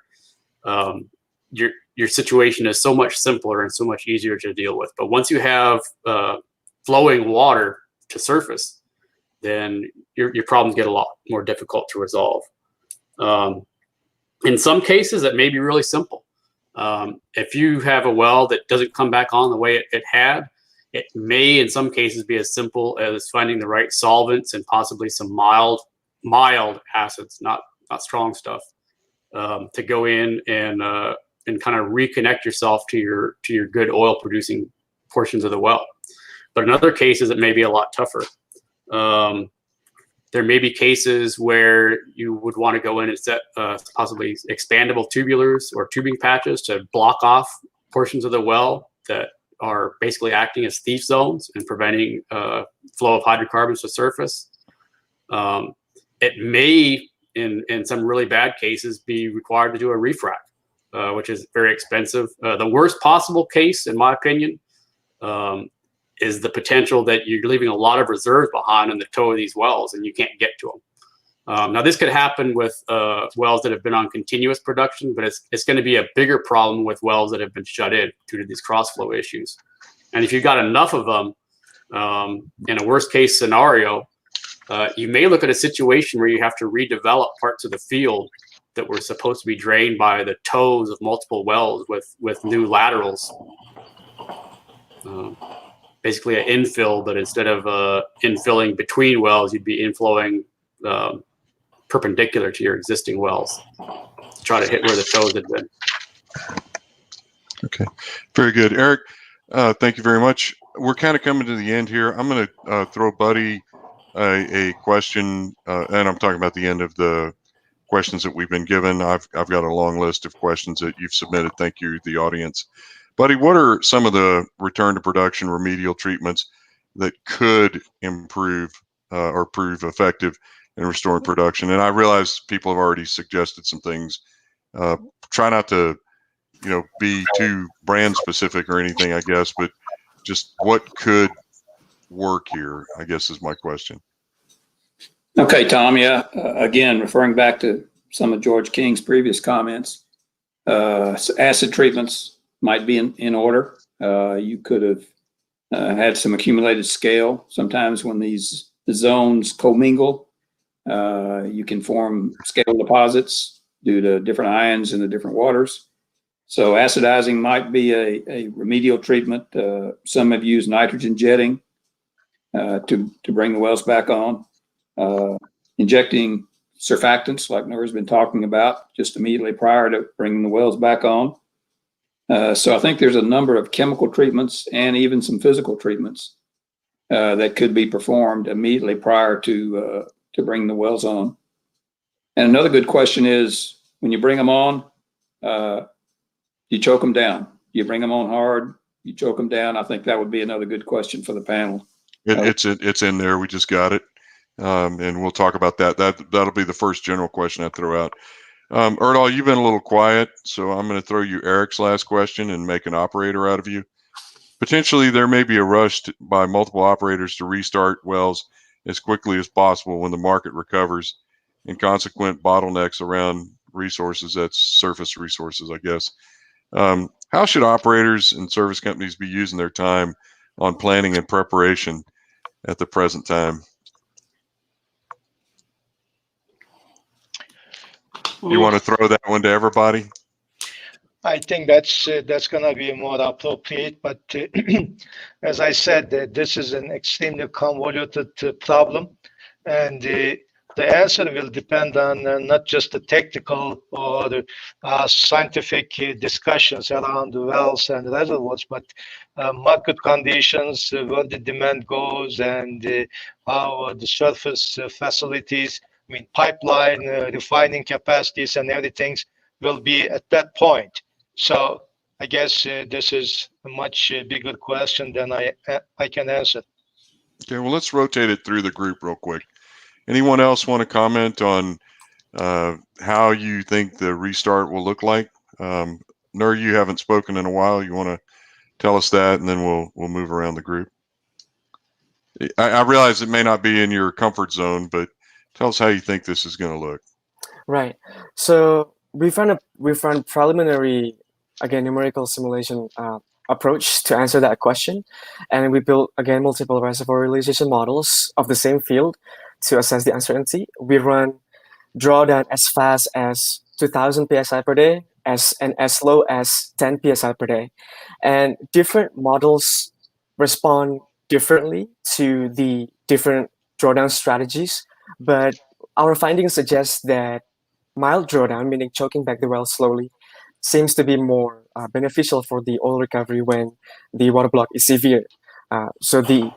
S3: your situation is so much simpler and so much easier to deal with. But once you have flowing water to surface, then your problems get a lot more difficult to resolve. In some cases, it may be really simple. If you have a well that doesn't come back on the way it had, it may, in some cases, be as simple as finding the right solvents and possibly some mild acids, not strong stuff, to go in and kind of reconnect yourself to your good oil producing portions of the well. But in other cases, it may be a lot tougher. There may be cases where you would want to go in and set possibly expandable tubulars or tubing patches to block off portions of the well that are basically acting as thief zones and preventing flow of hydrocarbons to surface. It may, in some really bad cases, be required to do a refrac, which is very expensive. The worst possible case, in my opinion, is the potential that you're leaving a lot of reserves behind in the toe of these wells and you can't get to them. Now, this could happen with wells that have been on continuous production, but it's going to be a bigger problem with wells that have been shut in due to these cross-flow issues. And if you've got enough of them, in a worst-case scenario, you may look at a situation where you have to redevelop parts of the field that were supposed to be drained by the toes of multiple wells with new laterals. Basically an infill, but instead of infilling between wells, you'd be inflowing perpendicular to your existing wells to try to hit where the toes had been.
S2: Okay, very good. Eric, thank you very much. We're kind of coming to the end here. I'm going to throw Buddy a question, and I'm talking about the end of the questions that we've been given. I've got a long list of questions that you've submitted. Thank you, the audience. Buddy, what are some of the return to production remedial treatments that could improve or prove effective in restoring production? And I realize people have already suggested some things. Try not to, be too brand specific or anything, I guess, but just what could work here, I guess, is my question.
S4: Okay, Tom. Yeah. Again, referring back to some of George King's previous comments, acid treatments might be in order. You could have had some accumulated scale. Sometimes when the zones commingle, you can form scale deposits due to different ions in the different waters. So acidizing might be a remedial treatment. Some have used nitrogen jetting to bring the wells back on. Injecting surfactants, like Nora's been talking about, just immediately prior to bringing the wells back on. So I think there's a number of chemical treatments and even some physical treatments that could be performed immediately prior to bringing the wells on. And another good question is, when you bring them on, you choke them down. You bring them on hard, you choke them down. I think that would be another good question for the panel.
S2: It's in there. We just got it. And we'll talk about that. That'll be the first general question I throw out. Erdal, you've been a little quiet, so I'm going to throw you Eric's last question and make an operator out of you. Potentially, there may be a rush by multiple operators to restart wells as quickly as possible when the market recovers, and consequent bottlenecks around resources, that's surface resources, I guess. How should operators and service companies be using their time on planning and preparation at the present time? You want to throw that one to everybody?
S5: I think that's going to be more appropriate. But as I said, this is an extremely convoluted problem, and the answer will depend on not just the technical or the scientific discussions around the wells and reservoirs, but market conditions, where the demand goes, and how the surface facilities, pipeline, refining capacities and everything will be at that point. So I guess this is a much bigger question than I can answer.
S2: Okay, well, let's rotate it through the group real quick. Anyone else want to comment on how you think the restart will look like? Nur, you haven't spoken in a while. You want to tell us that, and then we'll move around the group. I realize it may not be in your comfort zone, but tell us how you think this is going to look.
S7: Right. So we've run preliminary, again, numerical simulation approach to answer that question, and we built again multiple reservoir realization models of the same field to assess the uncertainty. We run drawdown as fast as 2,000 psi per day, and as low as 10 psi per day, and different models respond differently to the different drawdown strategies, but our findings suggest that mild drawdown, meaning choking back the well slowly, seems to be more beneficial for the oil recovery when the water block is severe. So the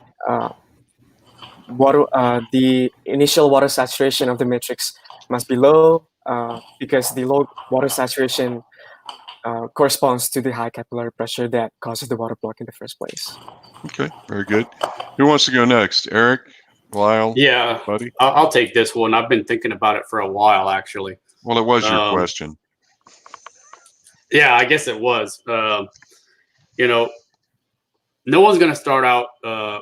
S7: initial water saturation of the matrix must be low because the low water saturation corresponds to the high capillary pressure that causes the water block in the first place.
S2: Okay, very good. Who wants to go next? Eric, Lyle?
S3: Yeah,
S2: buddy?
S3: I'll take this one. I've been thinking about it for a while, actually.
S2: Well, it was your question.
S3: Yeah, I guess it was. No one's going to start out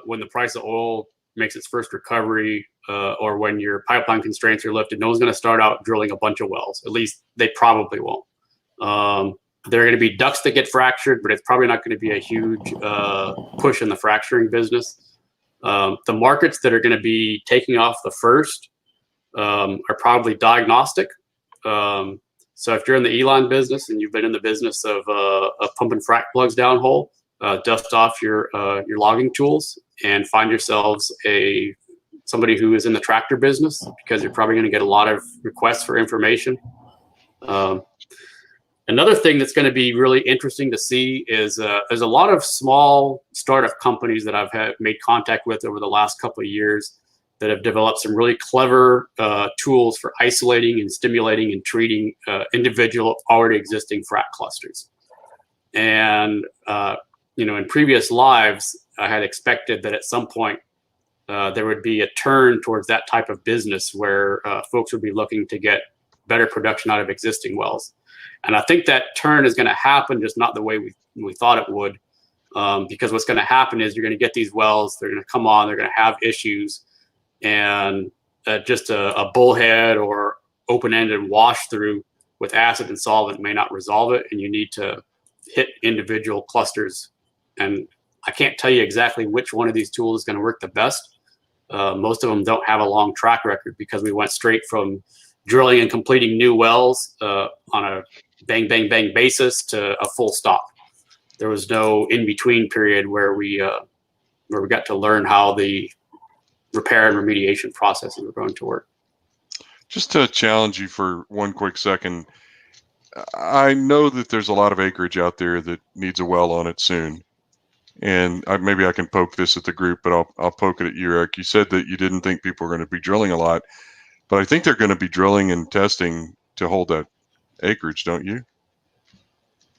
S3: when the price of oil makes its first recovery or when your pipeline constraints are lifted. No one's going to start out drilling a bunch of wells. At least they probably won't. There are going to be ducts that get fractured, but it's probably not going to be a huge push in the fracturing business. The markets that are going to be taking off the first are probably diagnostic. So if you're in the Elon business and you've been in the business of pumping frac plugs downhole, dust off your logging tools and find yourselves somebody who is in the tractor business, because you're probably going to get a lot of requests for information. Another thing that's going to be really interesting to see is there's a lot of small startup companies that I've made contact with over the last couple of years that have developed some really clever tools for isolating and stimulating and treating individual already existing frac clusters. And in previous lives, I had expected that at some point there would be a turn towards that type of business where folks would be looking to get better production out of existing wells. And I think that turn is going to happen, just not the way we thought it would, because what's going to happen is you're going to get these wells, they're going to come on, they're going to have issues, and just a bullhead or open-ended wash through with acid and solvent may not resolve it, and you need to hit individual clusters. And I can't tell you exactly which one of these tools is going to work the best. Most of them don't have a long track record because we went straight from drilling and completing new wells on a bang, bang, bang basis to a full stop. There was no in-between period where we got to learn how the repair and remediation processes were going to work.
S2: Just to challenge you for one quick second, I know that there's a lot of acreage out there that needs a well on it soon. And maybe I can poke this at the group, but I'll poke it at you, Eric. You said that you didn't think people were going to be drilling a lot, but I think they're going to be drilling and testing to hold that acreage, don't you?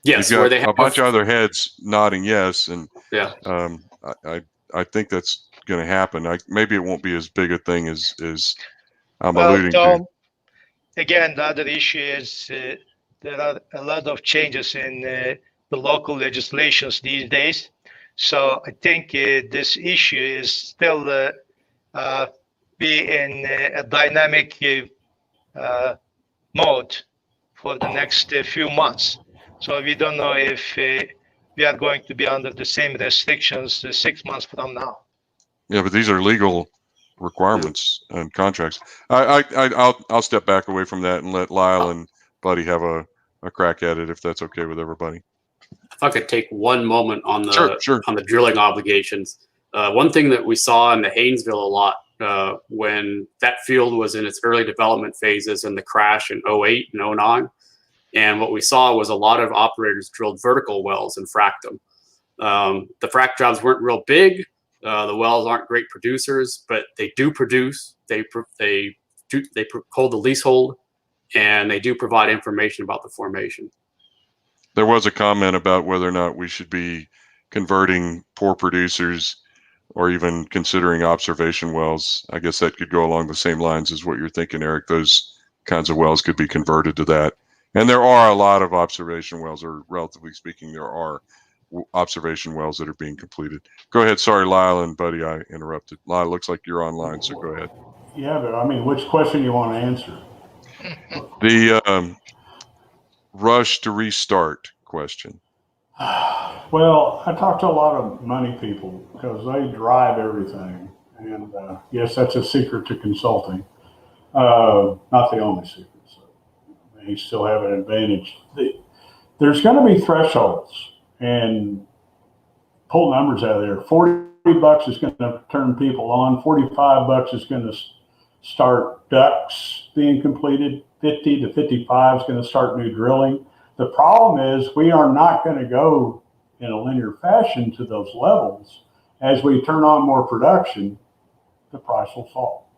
S3: Yes,
S2: where
S3: they have
S2: a bunch of other heads nodding yes, and
S3: yeah.
S2: I think that's going to happen. Maybe it won't be as big a thing as I'm alluding to.
S5: Again, the other issue is there are a lot of changes in the local legislations these days. So I think this issue is still be in a dynamic mode for the next few months. So we don't know if we are going to be under the same restrictions 6 months from now.
S2: Yeah, but these are legal requirements and contracts. I'll step back away from that and let Lyle and Buddy have a crack at it if that's okay with everybody.
S3: If I could take one moment on the
S2: Sure.
S3: on the drilling obligations. One thing that we saw in the Haynesville a lot when that field was in its early development phases in the crash in 08 and 09. And what we saw was a lot of operators drilled vertical wells and fracked them. The frack jobs weren't real big. The wells aren't great producers, but they do produce. They hold the leasehold, and they do provide information about the formation.
S2: There was a comment about whether or not we should be converting poor producers or even considering observation wells. I guess that could go along the same lines as what you're thinking, Eric. Those kinds of wells could be converted to that. And there are a lot of observation wells, or relatively speaking, there are observation wells that are being completed. Go ahead. Sorry, Lyle and Buddy, I interrupted. Lyle, looks like you're online, so go ahead.
S6: Yeah, but I mean, which question you want to answer?
S2: The rush to restart question.
S6: Well, I talk to a lot of money people because they drive everything. And yes, that's a secret to consulting. Not the only secret. So you still have an advantage. There's going to be thresholds, and pull numbers out of there. $40 is going to turn people on. $45 is going to start ducts being completed. 50 to 55 is going to start new drilling. The problem is we are not going to go in a linear fashion to those levels. As we turn on more production, the price will fall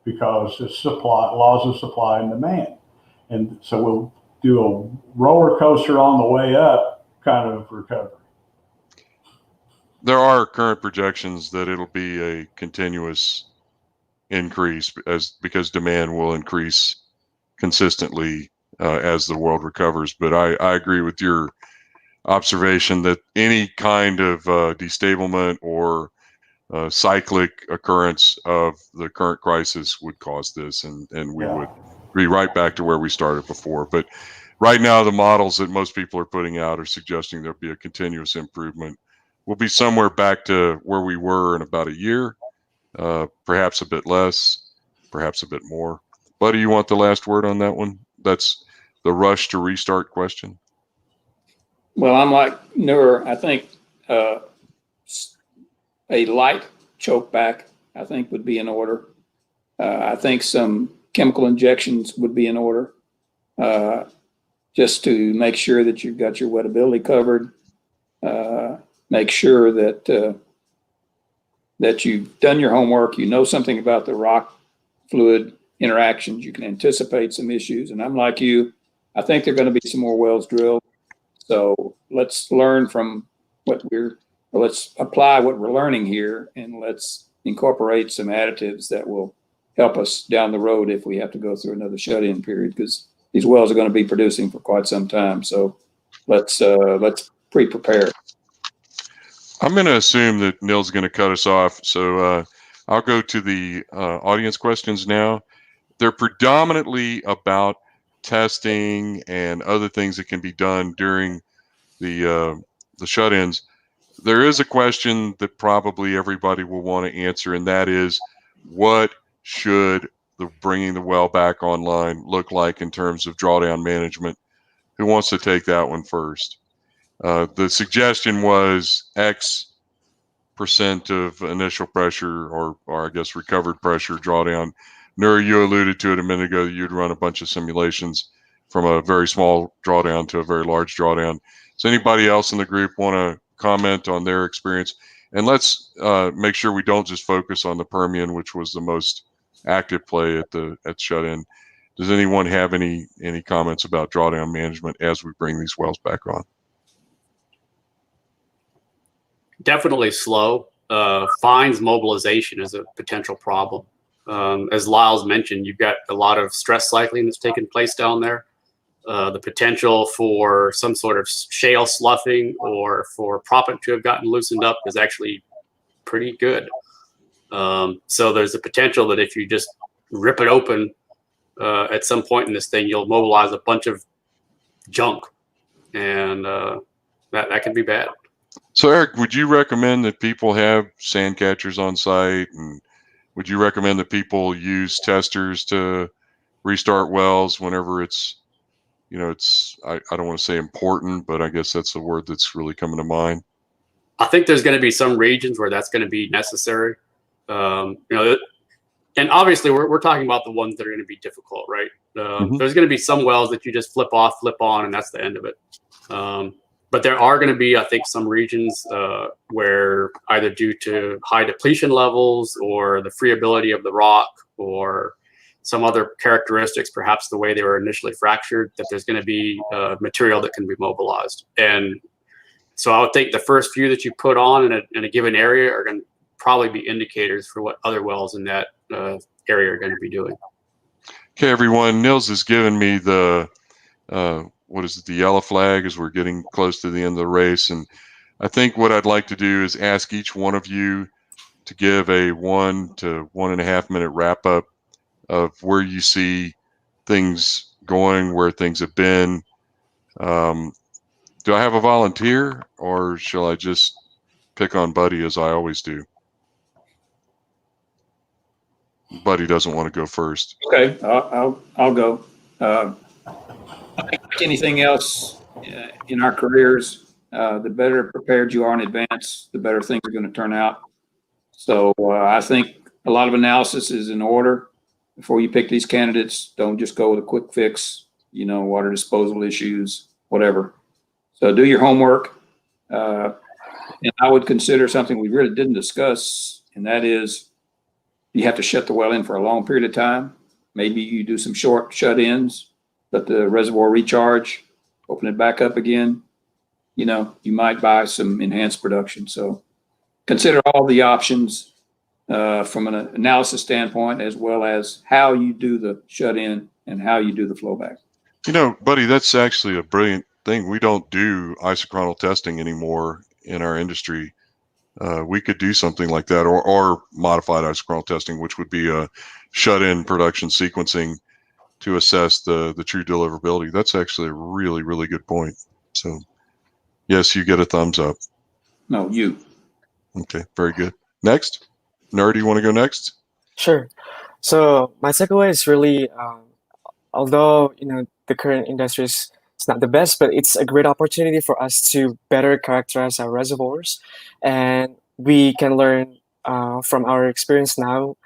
S6: because it's supply, laws of supply and demand. And so we'll do a roller coaster on the way up kind of recovery.
S2: There are current projections that it'll be a continuous increase because demand will increase consistently as the world recovers. But I agree with your observation that any kind of destablement or cyclic occurrence of the current crisis would cause this, and we would be right back to where we started before. But right now, the models that most people are putting out are suggesting there'll be a continuous improvement. We'll be somewhere back to where we were in about a year, perhaps a bit less, perhaps a bit more. Buddy, you want the last word on that one? That's the rush to restart question.
S4: Well, I'm like Noor. I think a light choke back, I think, would be in order. I think some chemical injections would be in order, just to make sure that you've got your wettability covered. Make sure that that you've done your homework. You know something about the rock fluid interactions. You can anticipate some issues. And I'm like you. I think there are going to be some more wells drilled. So let's learn from let's apply what we're learning here, and let's incorporate some additives that will help us down the road if we have to go through another shut-in period, because these wells are going to be producing for quite some time. So let's pre-prepare.
S2: I'm going to assume that Neil's going to cut us off. So I'll go to the audience questions now. They're predominantly about testing and other things that can be done during the shut-ins. There is a question that probably everybody will want to answer, and that is, what should bringing the well back online look like in terms of drawdown management? Who wants to take that one first? The suggestion was X% of initial pressure, or I guess recovered pressure drawdown. Noor, you alluded to it a minute ago. You'd run a bunch of simulations from a very small drawdown to a very large drawdown. Does anybody else in the group want to comment on their experience? And let's make sure we don't just focus on the Permian, which was the most active play at shut-in. Does anyone have any comments about drawdown management as we bring these wells back on?
S3: Definitely slow. Fines mobilization is a potential problem. As Lyle's mentioned, you've got a lot of stress cycling that's taking place down there. The potential for some sort of shale sloughing or for proppant to have gotten loosened up is actually pretty good. So there's a potential that if you just rip it open at some point in this thing, you'll mobilize a bunch of junk, and that can be bad.
S2: So Eric, would you recommend that people have sand catchers on site, and would you recommend that people use testers to restart wells whenever it's, I don't want to say important, but I guess that's the word that's really coming to mind?
S3: I think there's going to be some regions where that's going to be necessary. And obviously we're talking about the ones that are going to be difficult, right? There's going to be some wells that you just flip off, flip on, and that's the end of it. But there are going to be, I think, some regions where either due to high depletion levels or the friability of the rock or some other characteristics, perhaps the way they were initially fractured, that there's going to be material that can be mobilized. And so I would think the first few that you put on in a given area are going to probably be indicators for what other wells in that area are going to be doing.
S2: Okay, everyone. Nils has given me the what is it? The yellow flag as we're getting close to the end of the race, and I think what I'd like to do is ask each one of you to give a 1 to 1.5 minute wrap up of where you see things going, where things have been. Do I have a volunteer, or shall I just pick on Buddy as I always do? Buddy doesn't want to go first.
S4: Okay, I'll go. Like anything else in our careers, the better prepared you are in advance, the better things are going to turn out. So I think a lot of analysis is in order before you pick these candidates. Don't just go with a quick fix, water disposal issues, whatever. So do your homework. And I would consider something we really didn't discuss, and that is you have to shut the well in for a long period of time. Maybe you do some short shut-ins, let the reservoir recharge, open it back up again. You might buy some enhanced production. So consider all the options from an analysis standpoint, as well as how you do the shut-in and how you do the flowback.
S2: Buddy, that's actually a brilliant thing. We don't do isochronal testing anymore in our industry. We could do something like that, or modified isochronal testing, which would be a shut-in production sequencing to assess the true deliverability. That's actually a really, really good point. So, yes, you get a thumbs up.
S4: No, you.
S2: Okay, very good. Next. Nerd, you want to go next?
S7: Sure. So my takeaway is really, although the current industry is not the best, but it's a great opportunity for us to better characterize our reservoirs, and we can learn from our experience now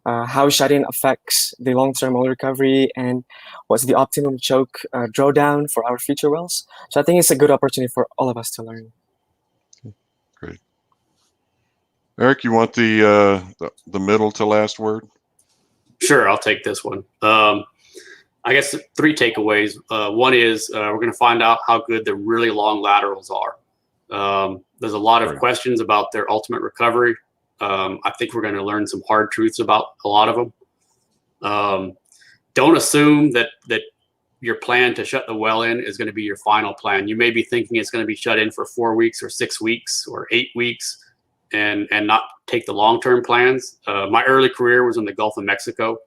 S7: how shut-in affects the long-term oil recovery and what's the optimum choke drawdown for our future wells. So I think it's a good opportunity for all of us to learn.
S2: Great. Eric, you want the middle to last word?
S3: Sure, I'll take this one. I guess 3 takeaways. One is we're going to find out how good the really long laterals are. There's a lot of questions about their ultimate recovery. I think we're going to learn some hard truths about a lot of them. Don't assume that your plan to shut the well in is going to be your final plan. You may be thinking it's going to be shut in for 4 weeks or 6 weeks or 8 weeks and not take the long-term plans. My early career was in the Gulf of Mexico.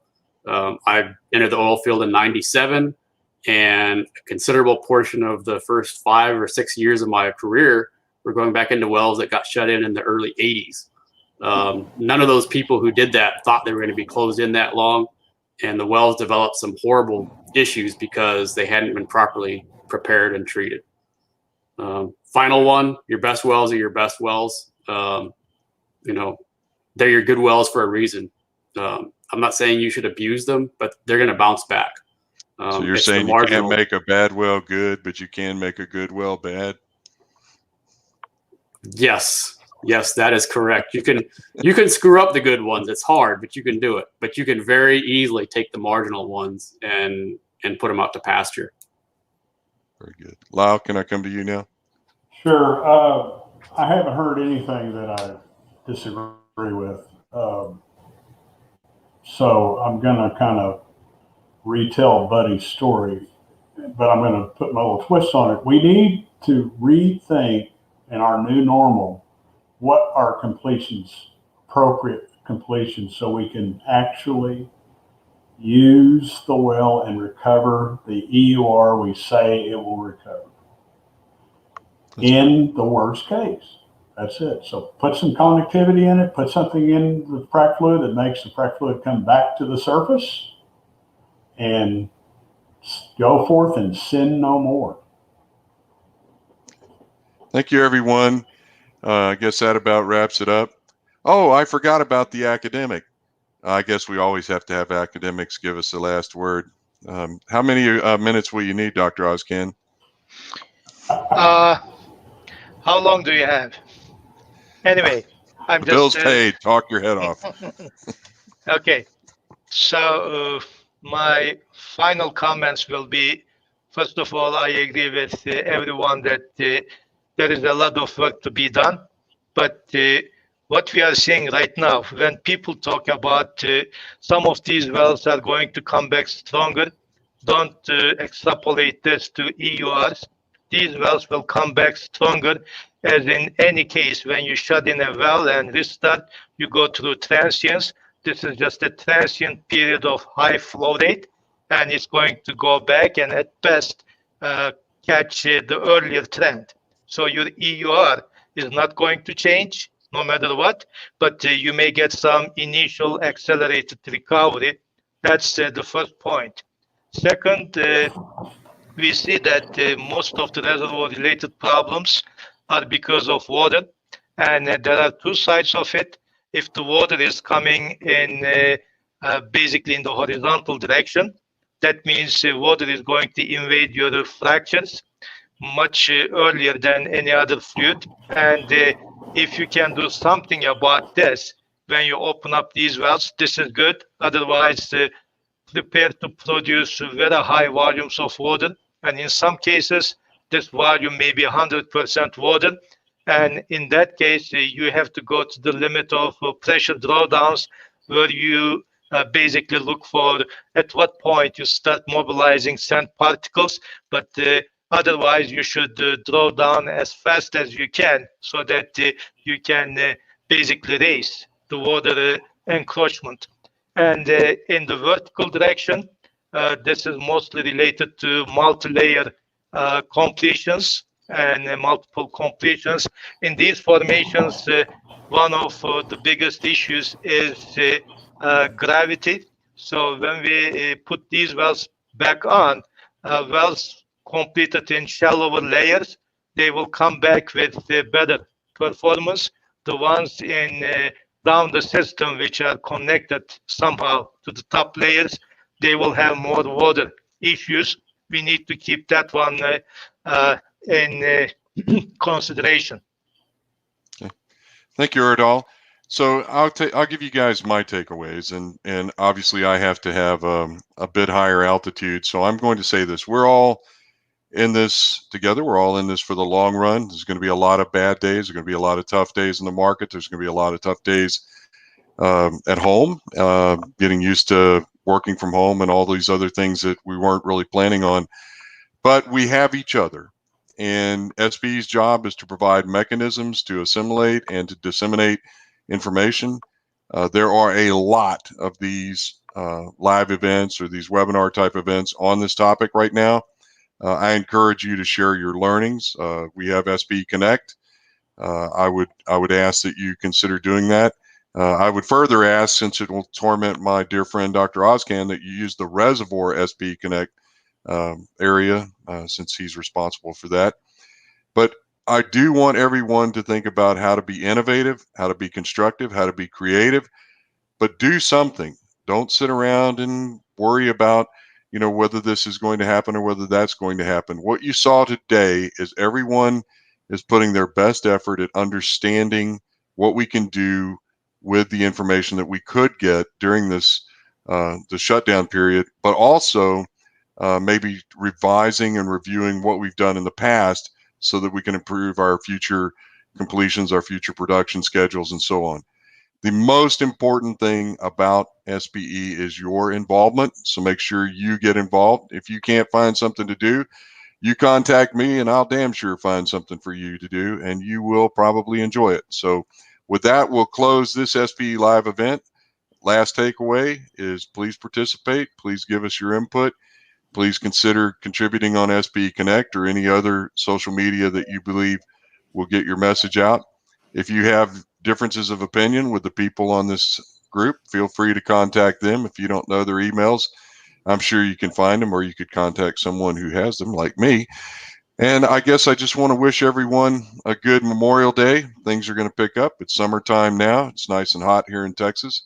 S3: I entered the oil field in '97, and a considerable portion of the first 5 or 6 years of my career were going back into wells that got shut in the early '80s. None of those people who did that thought they were going to be closed in that long, and the wells developed some horrible issues because they hadn't been properly prepared and treated. Final one, your best wells are your best wells. They're your good wells for a reason. I'm not saying you should abuse them, but they're going to bounce back.
S2: So you're saying you can't make a bad well good, but you can make a good well bad?
S3: Yes, that is correct. You can screw up the good ones. It's hard, but you can do it. But you can very easily take the marginal ones and put them out to pasture.
S2: Very good. Lyle, can I come to you now?
S6: Sure. I haven't heard anything that I disagree with. So I'm going to kind of retell Buddy's story, but I'm going to put my little twist on it. We need to rethink in our new normal what are completions, appropriate completions, so we can actually use the well and recover the EUR we say it will recover. In the worst case. That's it. So put some conductivity in it, put something in the frac fluid that makes the frac fluid come back to the surface, and go forth and sin no more.
S2: Thank you, everyone. I guess that about wraps it up. Oh, I forgot about the academic. I guess we always have to have academics give us the last word. How many minutes will you need, Dr. Ozkan?
S5: How long do you have? Anyway,
S2: the bill's paid. Talk your head off.
S5: Okay. So my final comments will be, first of all, I agree with everyone that there is a lot of work to be done, but what we are seeing right now, when people talk about some of these wells are going to come back stronger, don't extrapolate this to EURs. These wells will come back stronger, as in any case, when you shut in a well and restart, you go through transients. This is just a transient period of high flow rate, and it's going to go back and at best catch the earlier trend. So your EUR is not going to change no matter what, but you may get some initial accelerated recovery. That's the first point. Second, we see that most of the reservoir-related problems are because of water, and there are two sides of it. If the water is coming in basically in the horizontal direction, that means water is going to invade your fractures much earlier than any other fluid. And if you can do something about this, when you open up these wells, this is good. Otherwise, prepare to produce very high volumes of water. And in some cases, this volume may be 100% water. And in that case, you have to go to the limit of pressure drawdowns, where you basically look for at what point you start mobilizing sand particles. But otherwise, you should draw down as fast as you can, so that you can basically raise the water encroachment. And in the vertical direction, this is mostly related to multi-layer completions and multiple completions. In these formations, one of the biggest issues is gravity. So when we put these wells back on, wells completed in shallower layers, they will come back with better performance. The ones in down the system, which are connected somehow to the top layers, they will have more water issues. We need to keep that one in consideration.
S2: Okay. Thank you, Erdal. So I'll give you guys my takeaways, and obviously I have to have a bit higher altitude. So I'm going to say this: we're all in this together. We're all in this for the long run. There's going to be a lot of bad days. There's going to be a lot of tough days in the market. There's going to be a lot of tough days at home, getting used to working from home and all these other things that we weren't really planning on. But we have each other. And SBE's job is to provide mechanisms to assimilate and to disseminate information. There are a lot of these live events or these webinar type events on this topic right now. I encourage you to share your learnings. We have SBE Connect. I would ask that you consider doing that. I would further ask, since it will torment my dear friend Dr. Ozkan, that you use the Reservoir SBE Connect area, since he's responsible for that. But I do want everyone to think about how to be innovative, how to be constructive, how to be creative, but do something. Don't sit around and worry about, whether this is going to happen or whether that's going to happen. What you saw today is everyone is putting their best effort at understanding what we can do with the information that we could get during this the shutdown period, but also maybe revising and reviewing what we've done in the past so that we can improve our future completions, our future production schedules, and so on. The most important thing about SBE is your involvement, so make sure you get involved. If you can't find something to do, you contact me and I'll damn sure find something for you to do, and you will probably enjoy it. So with that, we'll close this SBE Live event. Last takeaway is please participate. Please give us your input. Please consider contributing on SBE Connect or any other social media that you believe will get your message out. If you have differences of opinion with the people on this group, feel free to contact them. If you don't know their emails, I'm sure you can find them, or you could contact someone who has them, like me. And I guess I just want to wish everyone a good Memorial Day. Things are going to pick up. It's summertime now. It's nice and hot here in Texas.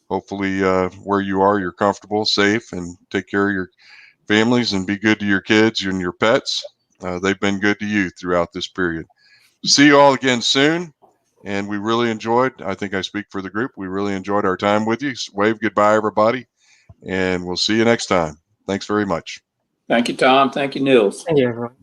S2: Hopefully where you are, you're comfortable, safe, and take care of your families and be good to your kids and your pets. They've been good to you throughout this period. See you all again soon. And we really enjoyed, I think I speak for the group, we really enjoyed our time with you. Wave goodbye, everybody. And we'll see you next time. Thanks very much.
S4: Thank you, Tom. Thank you, Nils.
S7: Thank you, everyone.